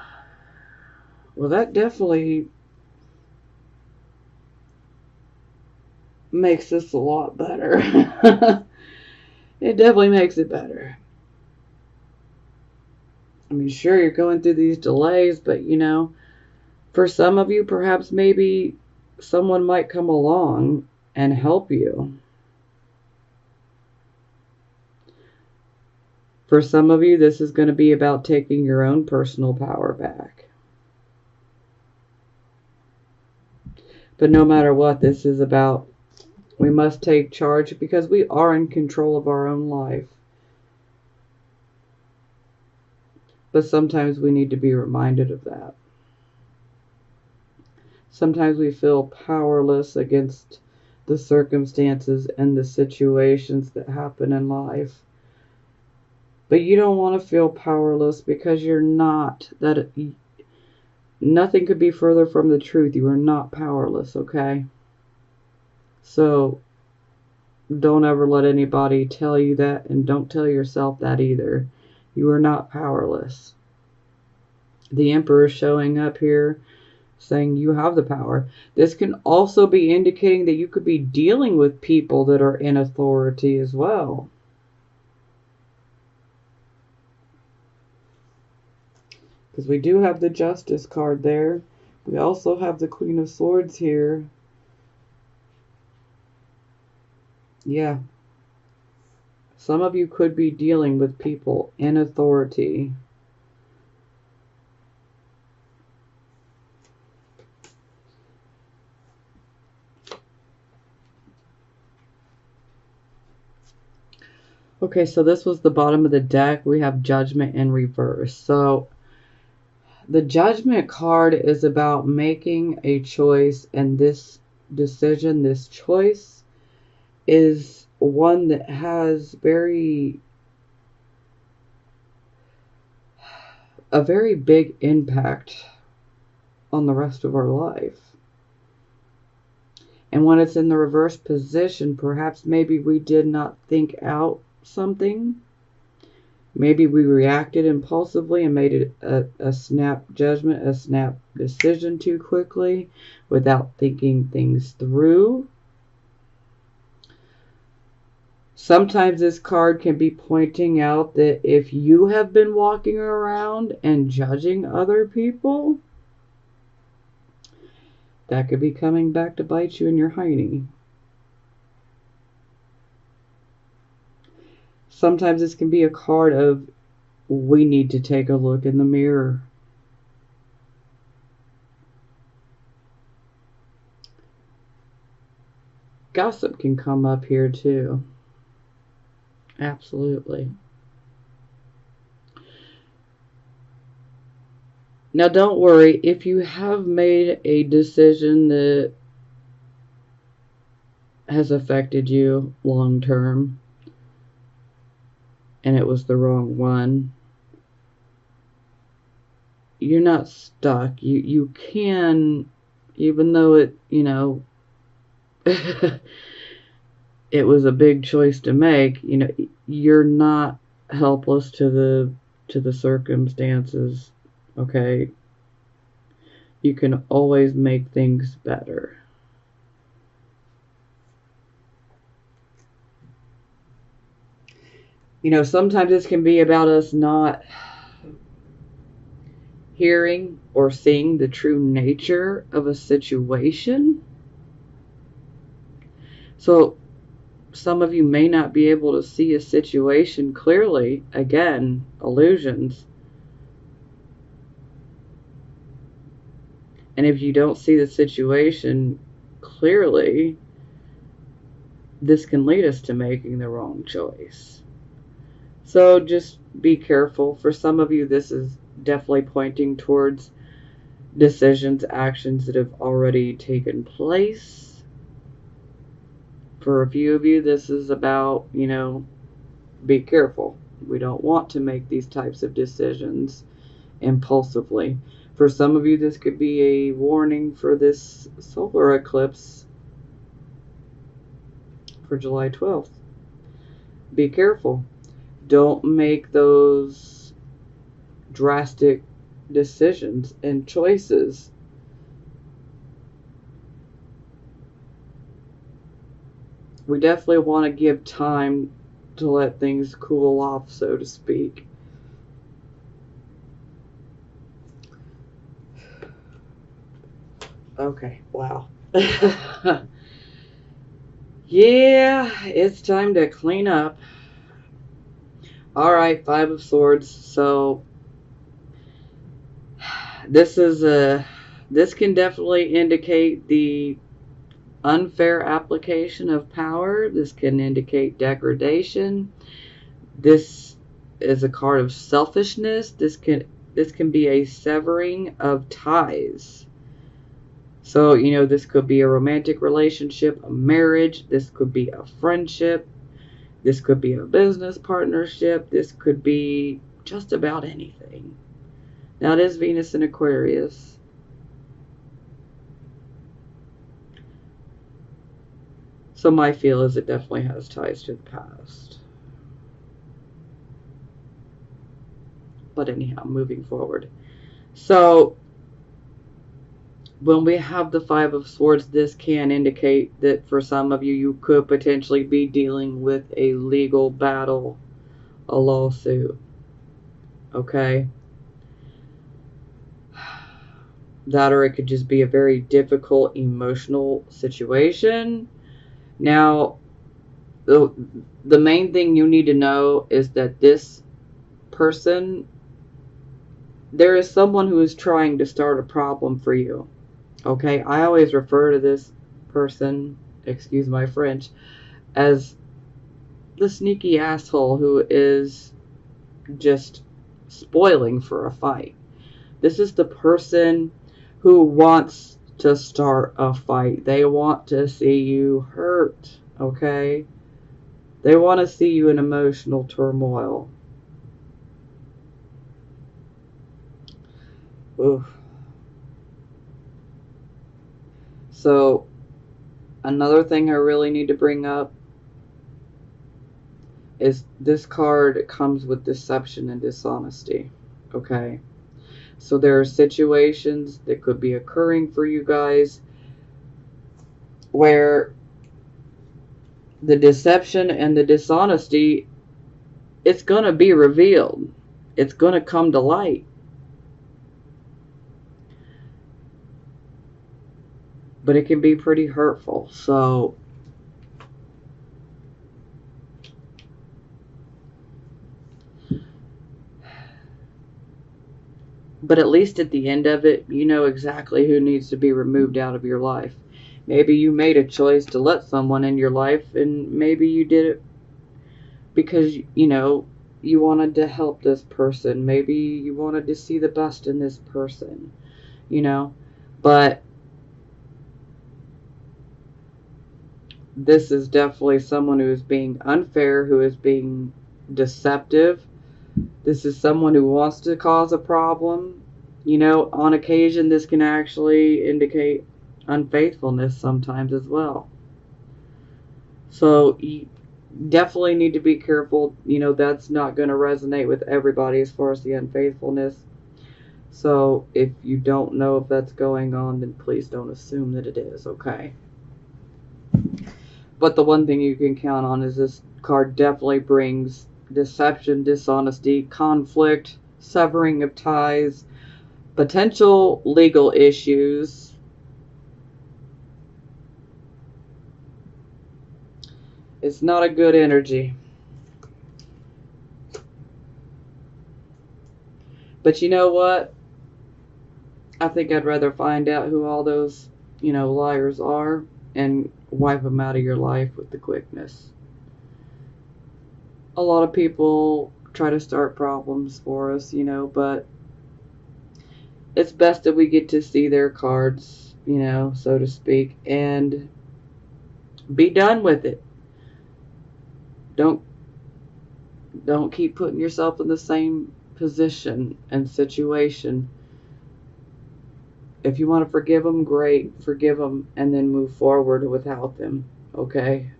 Well, that definitely makes this a lot better. It definitely makes it better. I mean, sure, you're going through these delays, but for some of you, perhaps maybe someone might come along and help you. For some of you, this is going to be about taking your own personal power back. But no matter what, this is about, we must take charge because we are in control of our own life. But sometimes we need to be reminded of that. Sometimes we feel powerless against the circumstances and the situations that happen in life. But you don't want to feel powerless because you're not. Nothing could be further from the truth. You are not powerless, okay? So don't ever let anybody tell you that, and don't tell yourself that either. You are not powerless. The Emperor is showing up here saying you have the power. This can also be indicating that you could be dealing with people that are in authority as well. Because we do have the Justice card there. We also have the Queen of Swords here. Yeah. Some of you could be dealing with people in authority. Okay, so this was the bottom of the deck. We have Judgment in reverse. So the Judgment card is about making a choice, and this decision, this choice, is one that has a very big impact on the rest of our life. And when it's in the reverse position, perhaps maybe we did not think out something. Maybe we reacted impulsively and made it a snap judgment, a snap decision too quickly without thinking things through. Sometimes this card can be pointing out that if you have been walking around and judging other people, that could be coming back to bite you in your hiney. Sometimes this can be a card of, we need to take a look in the mirror. Gossip can come up here too. Absolutely. Now don't worry, if you have made a decision that has affected you long term and it was the wrong one, you're not stuck. You can, even though it, it was a big choice to make, you're not helpless to the circumstances, okay? You can always make things better. Sometimes this can be about us not hearing or seeing the true nature of a situation. So some of you may not be able to see a situation clearly. Again, illusions. And if you don't see the situation clearly, this can lead us to making the wrong choice. So just be careful. For some of you, this is definitely pointing towards decisions, actions that have already taken place. For a few of you, this is about, be careful. We don't want to make these types of decisions impulsively. For some of you, this could be a warning for this solar eclipse for July 12th. Be careful. Don't make those drastic decisions and choices. We definitely want to give time to let things cool off, so to speak. Okay, wow. Yeah, it's time to clean up. Alright, Five of Swords. So this can definitely indicate the unfair application of power. This can indicate degradation. This is a card of selfishness. This can be a severing of ties. So, this could be a romantic relationship, a marriage. This could be a friendship. This could be a business partnership. This could be just about anything. Now, it is Venus in Aquarius. So my feel is it definitely has ties to the past. But anyhow, moving forward. So when we have the Five of Swords, this can indicate that for some of you, you could potentially be dealing with a legal battle, a lawsuit. Okay? That, or it could just be a very difficult emotional situation. Now, the main thing you need to know is that this person, there is someone who is trying to start a problem for you. Okay, I always refer to this person, excuse my French, as the sneaky asshole who is just spoiling for a fight. This is the person who wants to start a fight. They want to see you hurt, okay? They want to see you in emotional turmoil. Oof. So, another thing I really need to bring up is this card comes with deception and dishonesty. Okay? So there are situations that could be occurring for you guys where the deception and the dishonesty, it's going to be revealed. It's going to come to light. But it can be pretty hurtful. So but at least at the end of it, you know exactly who needs to be removed out of your life. Maybe you made a choice to let someone in your life, and maybe you did it because, you wanted to help this person. Maybe you wanted to see the best in this person, But this is definitely someone who is being unfair, who is being deceptive. This is someone who wants to cause a problem. On occasion, this can actually indicate unfaithfulness sometimes as well. So you definitely need to be careful. That's not going to resonate with everybody as far as the unfaithfulness. So if you don't know if that's going on, then please don't assume that it is, okay? But the one thing you can count on is this card definitely brings deception, dishonesty, conflict, severing of ties, potential legal issues. It's not a good energy. But you know what? I think I'd rather find out who all those, liars are and wipe them out of your life with the quickness. A lot of people try to start problems for us, but it's best that we get to see their cards, so to speak, and be done with it. Don't keep putting yourself in the same position and situation. If you want to forgive them, great, forgive them, and then move forward without them, okay?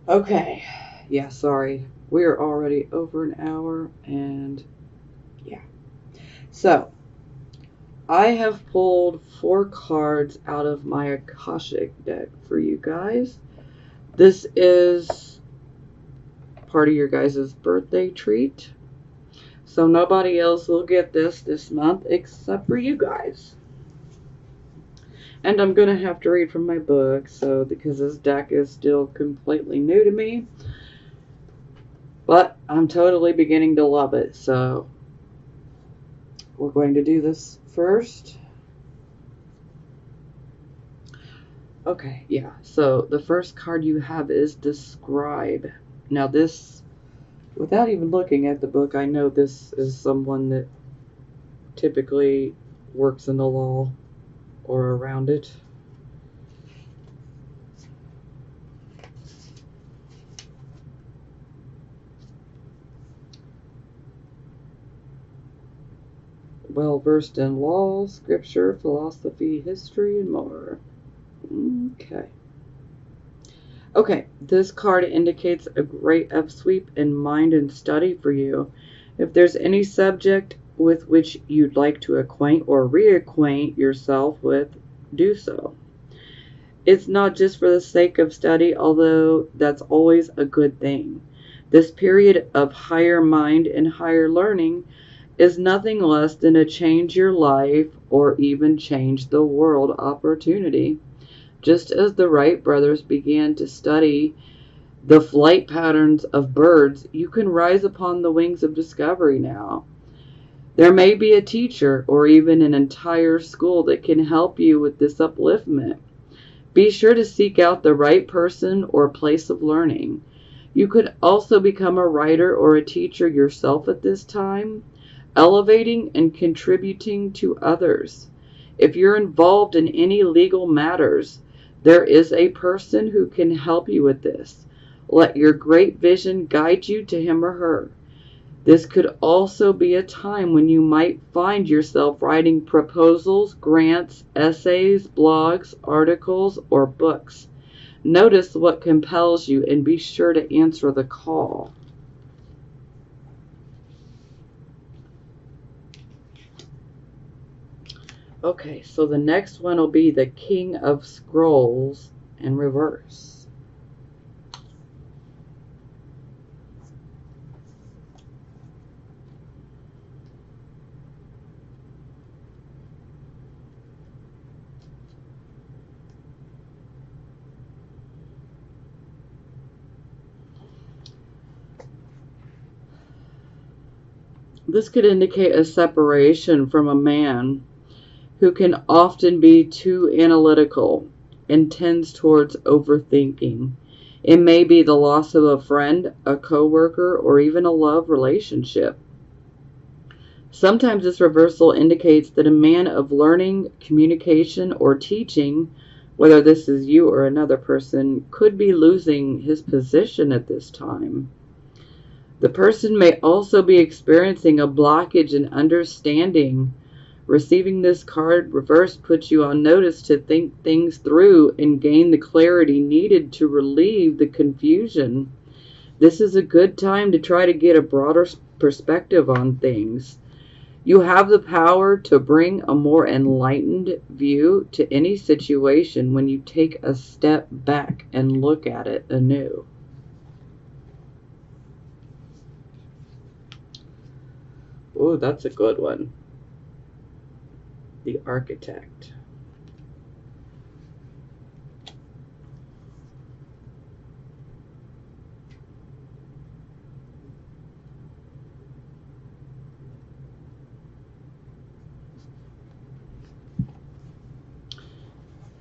Okay. Yeah, sorry. We're already over an hour, and yeah. So, I have pulled 4 cards out of my Akashic deck for you guys. This is part of your guys' birthday treat. So nobody else will get this month except for you guys. And I'm going to have to read from my book, so because this deck is still completely new to me. But I'm totally beginning to love it, so we're going to do this first. Okay, yeah. So the first card you have is Describe. Now this, without even looking at the book, I know this is someone that typically works in the law or around it. Well versed in law, scripture, philosophy, history, and more. Okay, this card indicates a great upsweep in mind and study for you. If there's any subject with which you'd like to acquaint or reacquaint yourself with, do so. It's not just for the sake of study, although that's always a good thing. This period of higher mind and higher learning is nothing less than a change your life or even change the world opportunity. Just as the Wright brothers began to study the flight patterns of birds, you can rise upon the wings of discovery now. There may be a teacher or even an entire school that can help you with this upliftment. Be sure to seek out the right person or place of learning. You could also become a writer or a teacher yourself at this time, elevating and contributing to others. If you're involved in any legal matters, there is a person who can help you with this. Let your great vision guide you to him or her. This could also be a time when you might find yourself writing proposals, grants, essays, blogs, articles, or books. Notice what compels you and be sure to answer the call. Okay, so the next one will be the King of Scrolls in reverse. This could indicate a separation from a man who can often be too analytical and tends towards overthinking. It may be the loss of a friend, a coworker, or even a love relationship. Sometimes this reversal indicates that a man of learning, communication, or teaching, whether this is you or another person, could be losing his position at this time. The person may also be experiencing a blockage in understanding. Receiving this card reversed puts you on notice to think things through and gain the clarity needed to relieve the confusion. This is a good time to try to get a broader perspective on things. You have the power to bring a more enlightened view to any situation when you take a step back and look at it anew. Oh, that's a good one. The Architect.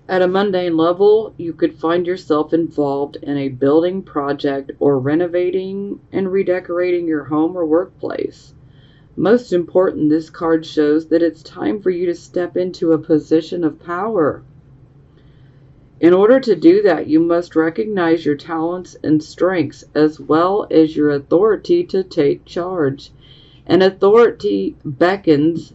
At a mundane level, you could find yourself involved in a building project or renovating and redecorating your home or workplace. Most important, this card shows that it's time for you to step into a position of power. In order to do that, you must recognize your talents and strengths as well as your authority to take charge. An authority beckons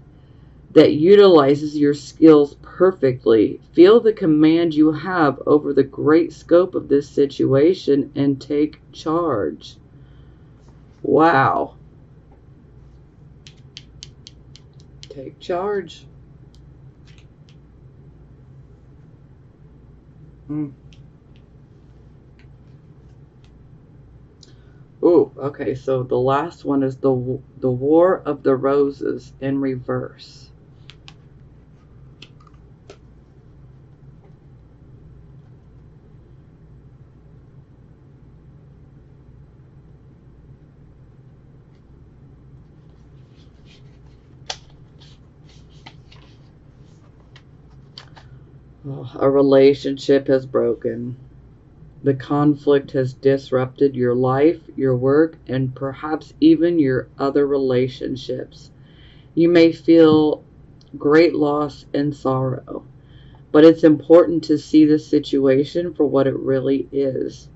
that utilizes your skills perfectly. Feel the command you have over the great scope of this situation and take charge. Wow. Take charge. Ooh, okay, so the last one is the War of the Roses in reverse. Oh, a relationship has broken. The conflict has disrupted your life, your work, and perhaps even your other relationships. You may feel great loss and sorrow, but it's important to see the situation for what it really is.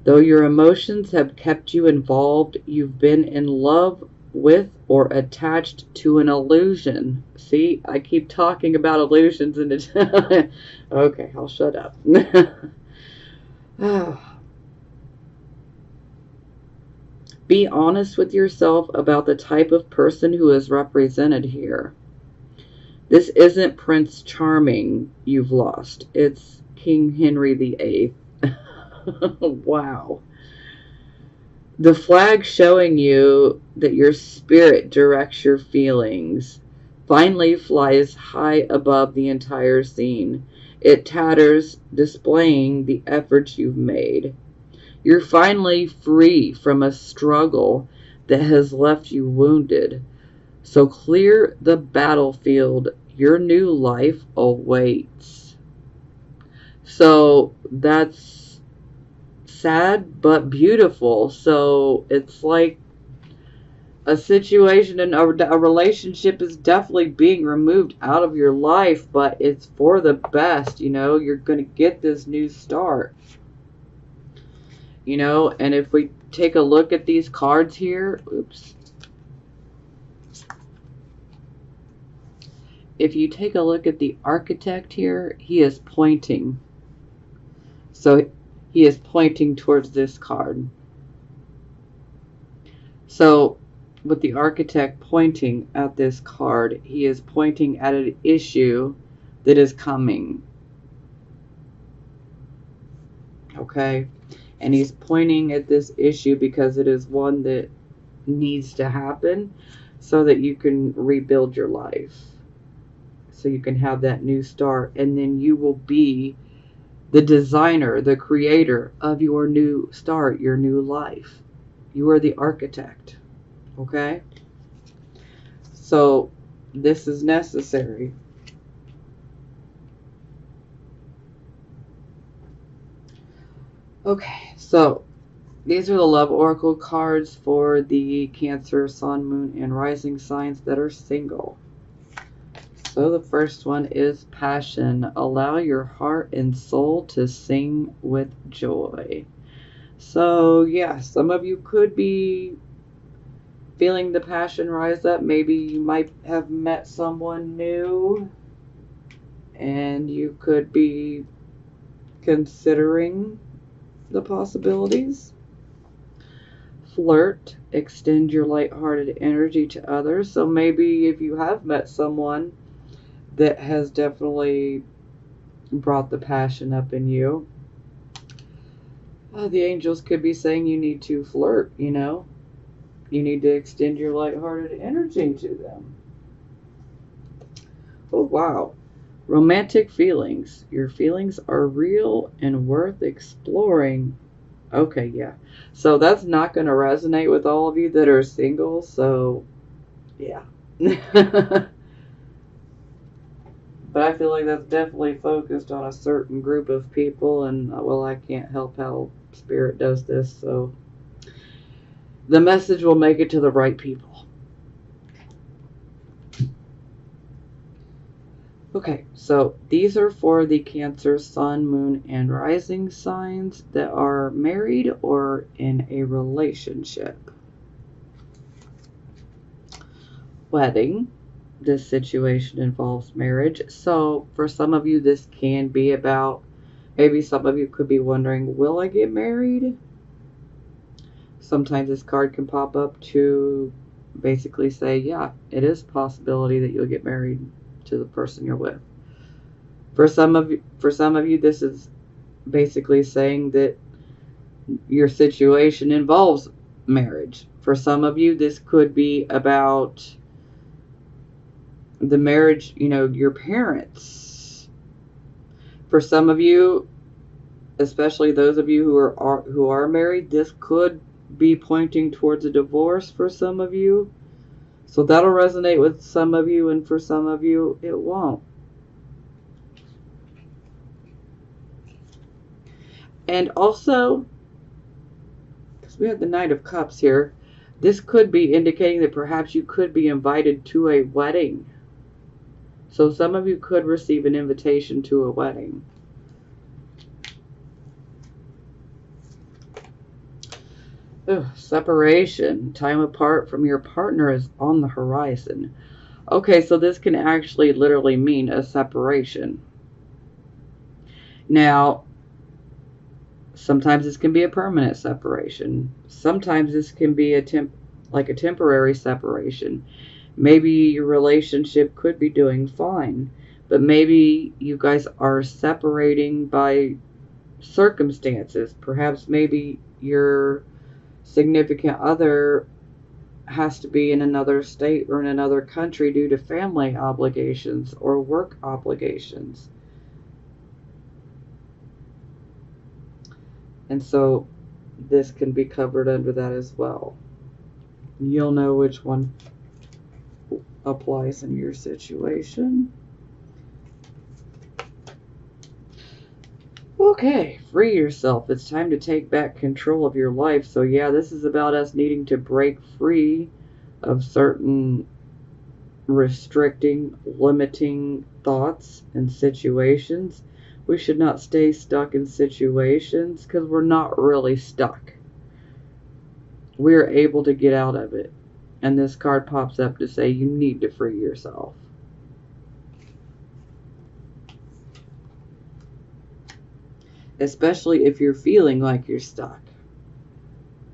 Though your emotions have kept you involved, you've been in love with or attached to an illusion. See, I keep talking about illusions and it's okay, I'll shut up. Be honest with yourself about the type of person who is represented here. This isn't Prince Charming you've lost. It's King Henry VIII. Wow. The flag showing you that your spirit directs your feelings finally flies high above the entire scene. It tatters, displaying the efforts you've made. You're finally free from a struggle that has left you wounded. So clear the battlefield. Your new life awaits. So that's sad but beautiful. So it's like a situation and a relationship is definitely being removed out of your life, but it's for the best. You're going to get this new start. And if we take a look at these cards here, if you take a look at the Architect here, he is pointing. So he is pointing towards this card. So with the Architect pointing at this card, he is pointing at an issue that is coming. Okay? And he's pointing at this issue because it is one that needs to happen so that you can rebuild your life. So you can have that new start. And then you will be the designer, the creator of your new start, your new life. You are the architect. Okay? So this is necessary. Okay, so these are the Love Oracle cards for the Cancer, Sun, Moon, and Rising signs that are single. So the first one is passion. Allow your heart and soul to sing with joy. So yeah, some of you could be feeling the passion rise up. Maybe you might have met someone new and you could be considering the possibilities. Flirt, extend your lighthearted energy to others. So maybe if you have met someone that has definitely brought the passion up in you, the angels could be saying you need to flirt, You need to extend your lighthearted energy to them. Oh, wow. Romantic feelings. Your feelings are real and worth exploring. Okay, yeah. So that's not going to resonate with all of you that are single, so yeah. But I feel like that's definitely focused on a certain group of people, and well, I can't help how Spirit does this, so the message will make it to the right people. Okay, so these are for the Cancer, Sun, Moon, and Rising signs that are married or in a relationship. Wedding. this situation involves marriage. So for some of you, this can be about, maybe some of you could be wondering, will I get married? Sometimes this card can pop up to basically say, yeah, it is a possibility that you'll get married to the person you're with. For some of you, this is basically saying that your situation involves marriage. For some of you, this could be about the marriage, your parents. For some of you, especially those of you who are married, this could be pointing towards a divorce for some of you. So that'll resonate with some of you, and for some of you, it won't. And also, because we have the Knight of Cups here, this could be indicating that perhaps you could be invited to a wedding. So some of you could receive an invitation to a wedding. Separation. Time apart from your partner is on the horizon. Okay, so this can actually literally mean a separation. Now, sometimes this can be a permanent separation. Sometimes this can be a temporary separation. Maybe your relationship could be doing fine, but maybe you guys are separating by circumstances. Perhaps maybe your significant other has to be in another state or in another country due to family obligations or work obligations. And so this can be covered under that as well. You'll know which one applies in your situation. Okay, free yourself. It's time to take back control of your life. So yeah, this is about us needing to break free of certain restricting, limiting thoughts and situations. We should not stay stuck in situations because we're not really stuck. We're able to get out of it. And this card pops up to say you need to free yourself. Especially if you're feeling like you're stuck.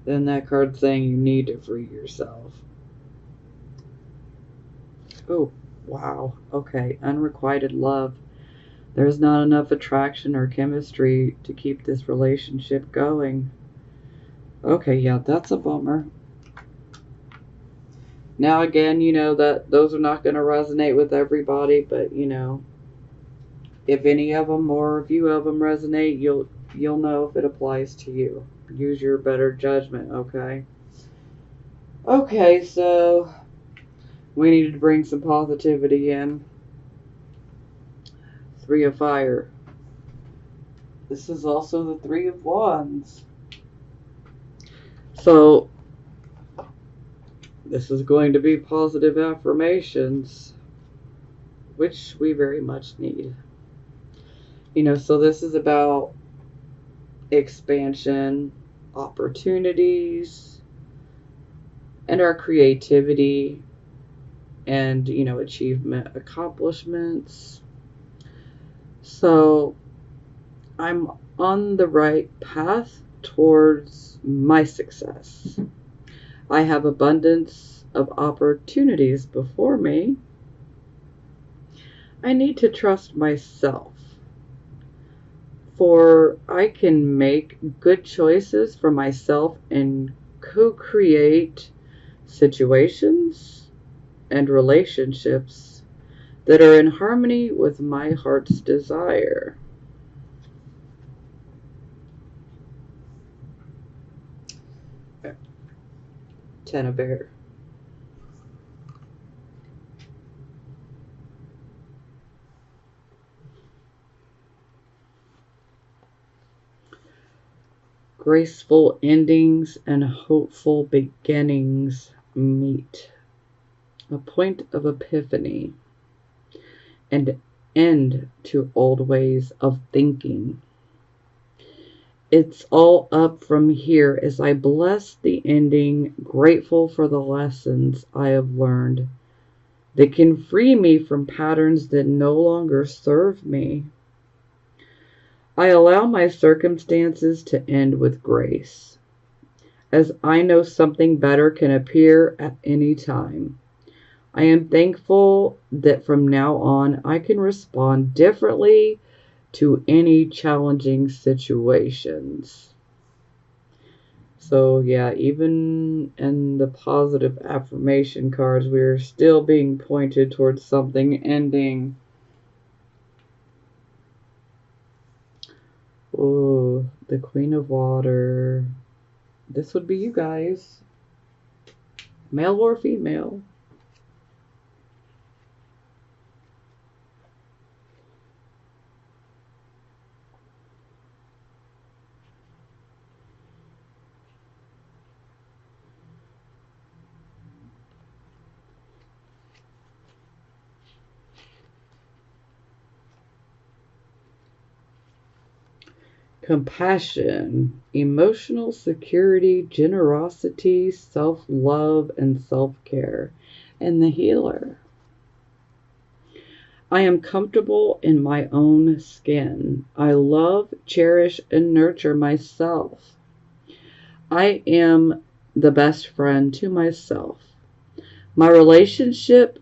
Then that card's saying you need to free yourself. Oh, wow. Okay, unrequited love. There's not enough attraction or chemistry to keep this relationship going. Okay, yeah, that's a bummer. Now again, that those are not going to resonate with everybody, but if any of them or a few of them resonate, you'll know if it applies to you. Use your better judgment, okay? Okay, so we needed to bring some positivity in. 3 of Fire. This is also the 3 of Wands. So this is going to be positive affirmations, which we very much need. So this is about expansion, opportunities, and our creativity and, achievement, accomplishments. So I'm on the right path towards my success. I have abundance of opportunities before me. I need to trust myself, for I can make good choices for myself and co-create situations and relationships that are in harmony with my heart's desire. Ten of Air. Graceful endings and hopeful beginnings meet. A point of epiphany. And end to old ways of thinking. It's all up from here as I bless the ending, grateful for the lessons I have learned. that can free me from patterns that no longer serve me. I allow my circumstances to end with grace, as I know something better can appear at any time. I am thankful that from now on I can respond differently to any challenging situations. So yeah, even in the positive affirmation cards, we're still being pointed towards something ending. Oh, the Queen of Water. This would be you guys. Male or female. Compassion, emotional security, generosity, self-love, and self-care. And the Healer. I am comfortable in my own skin. I love, cherish, and nurture myself. I am the best friend to myself. My relationships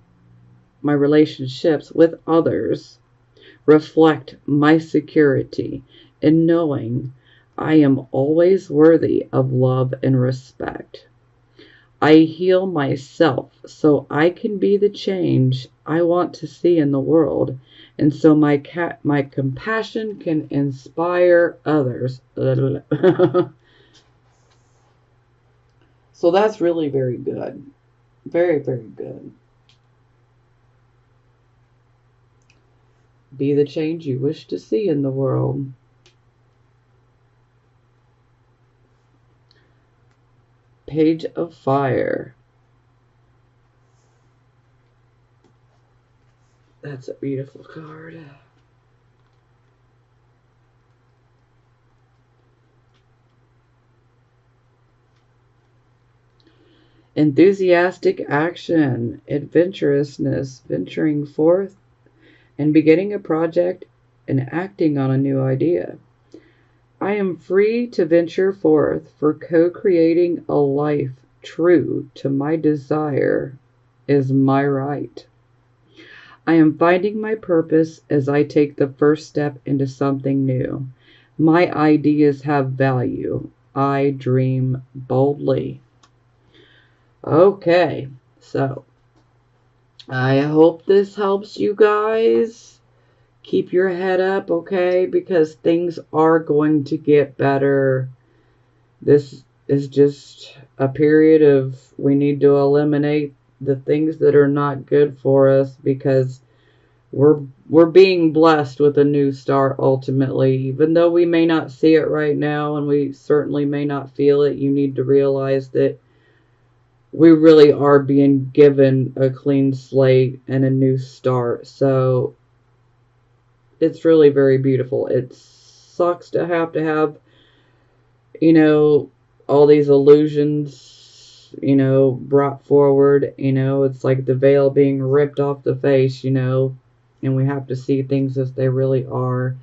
with others reflect my security in knowing I am always worthy of love and respect. I heal myself so I can be the change I want to see in the world, and so my compassion can inspire others. So that's really very good. Very, very good. Be the change you wish to see in the world. Page of Fire. That's a beautiful card. Enthusiastic action, adventurousness, venturing forth and beginning a project and acting on a new idea. I am free to venture forth for co-creating a life true to my desire is my right. I am finding my purpose as I take the first step into something new. My ideas have value. I dream boldly. Okay, so I hope this helps you guys. Keep your head up, okay? Because things are going to get better. This is just a period of we need to eliminate the things that are not good for us, because we're being blessed with a new start ultimately. Even though we may not see it right now and we certainly may not feel it, you need to realize that we really are being given a clean slate and a new start. So it's really very beautiful. It sucks to have, all these illusions, brought forward. It's like the veil being ripped off the face, and we have to see things as they really are.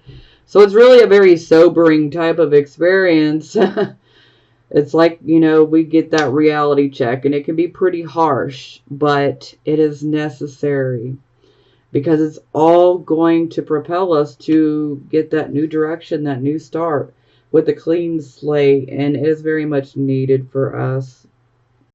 So it's really a very sobering type of experience. It's like, we get that reality check, and it can be pretty harsh, but it is necessary, because it's all going to propel us to get that new direction, that new start with a clean slate, and it is very much needed for us,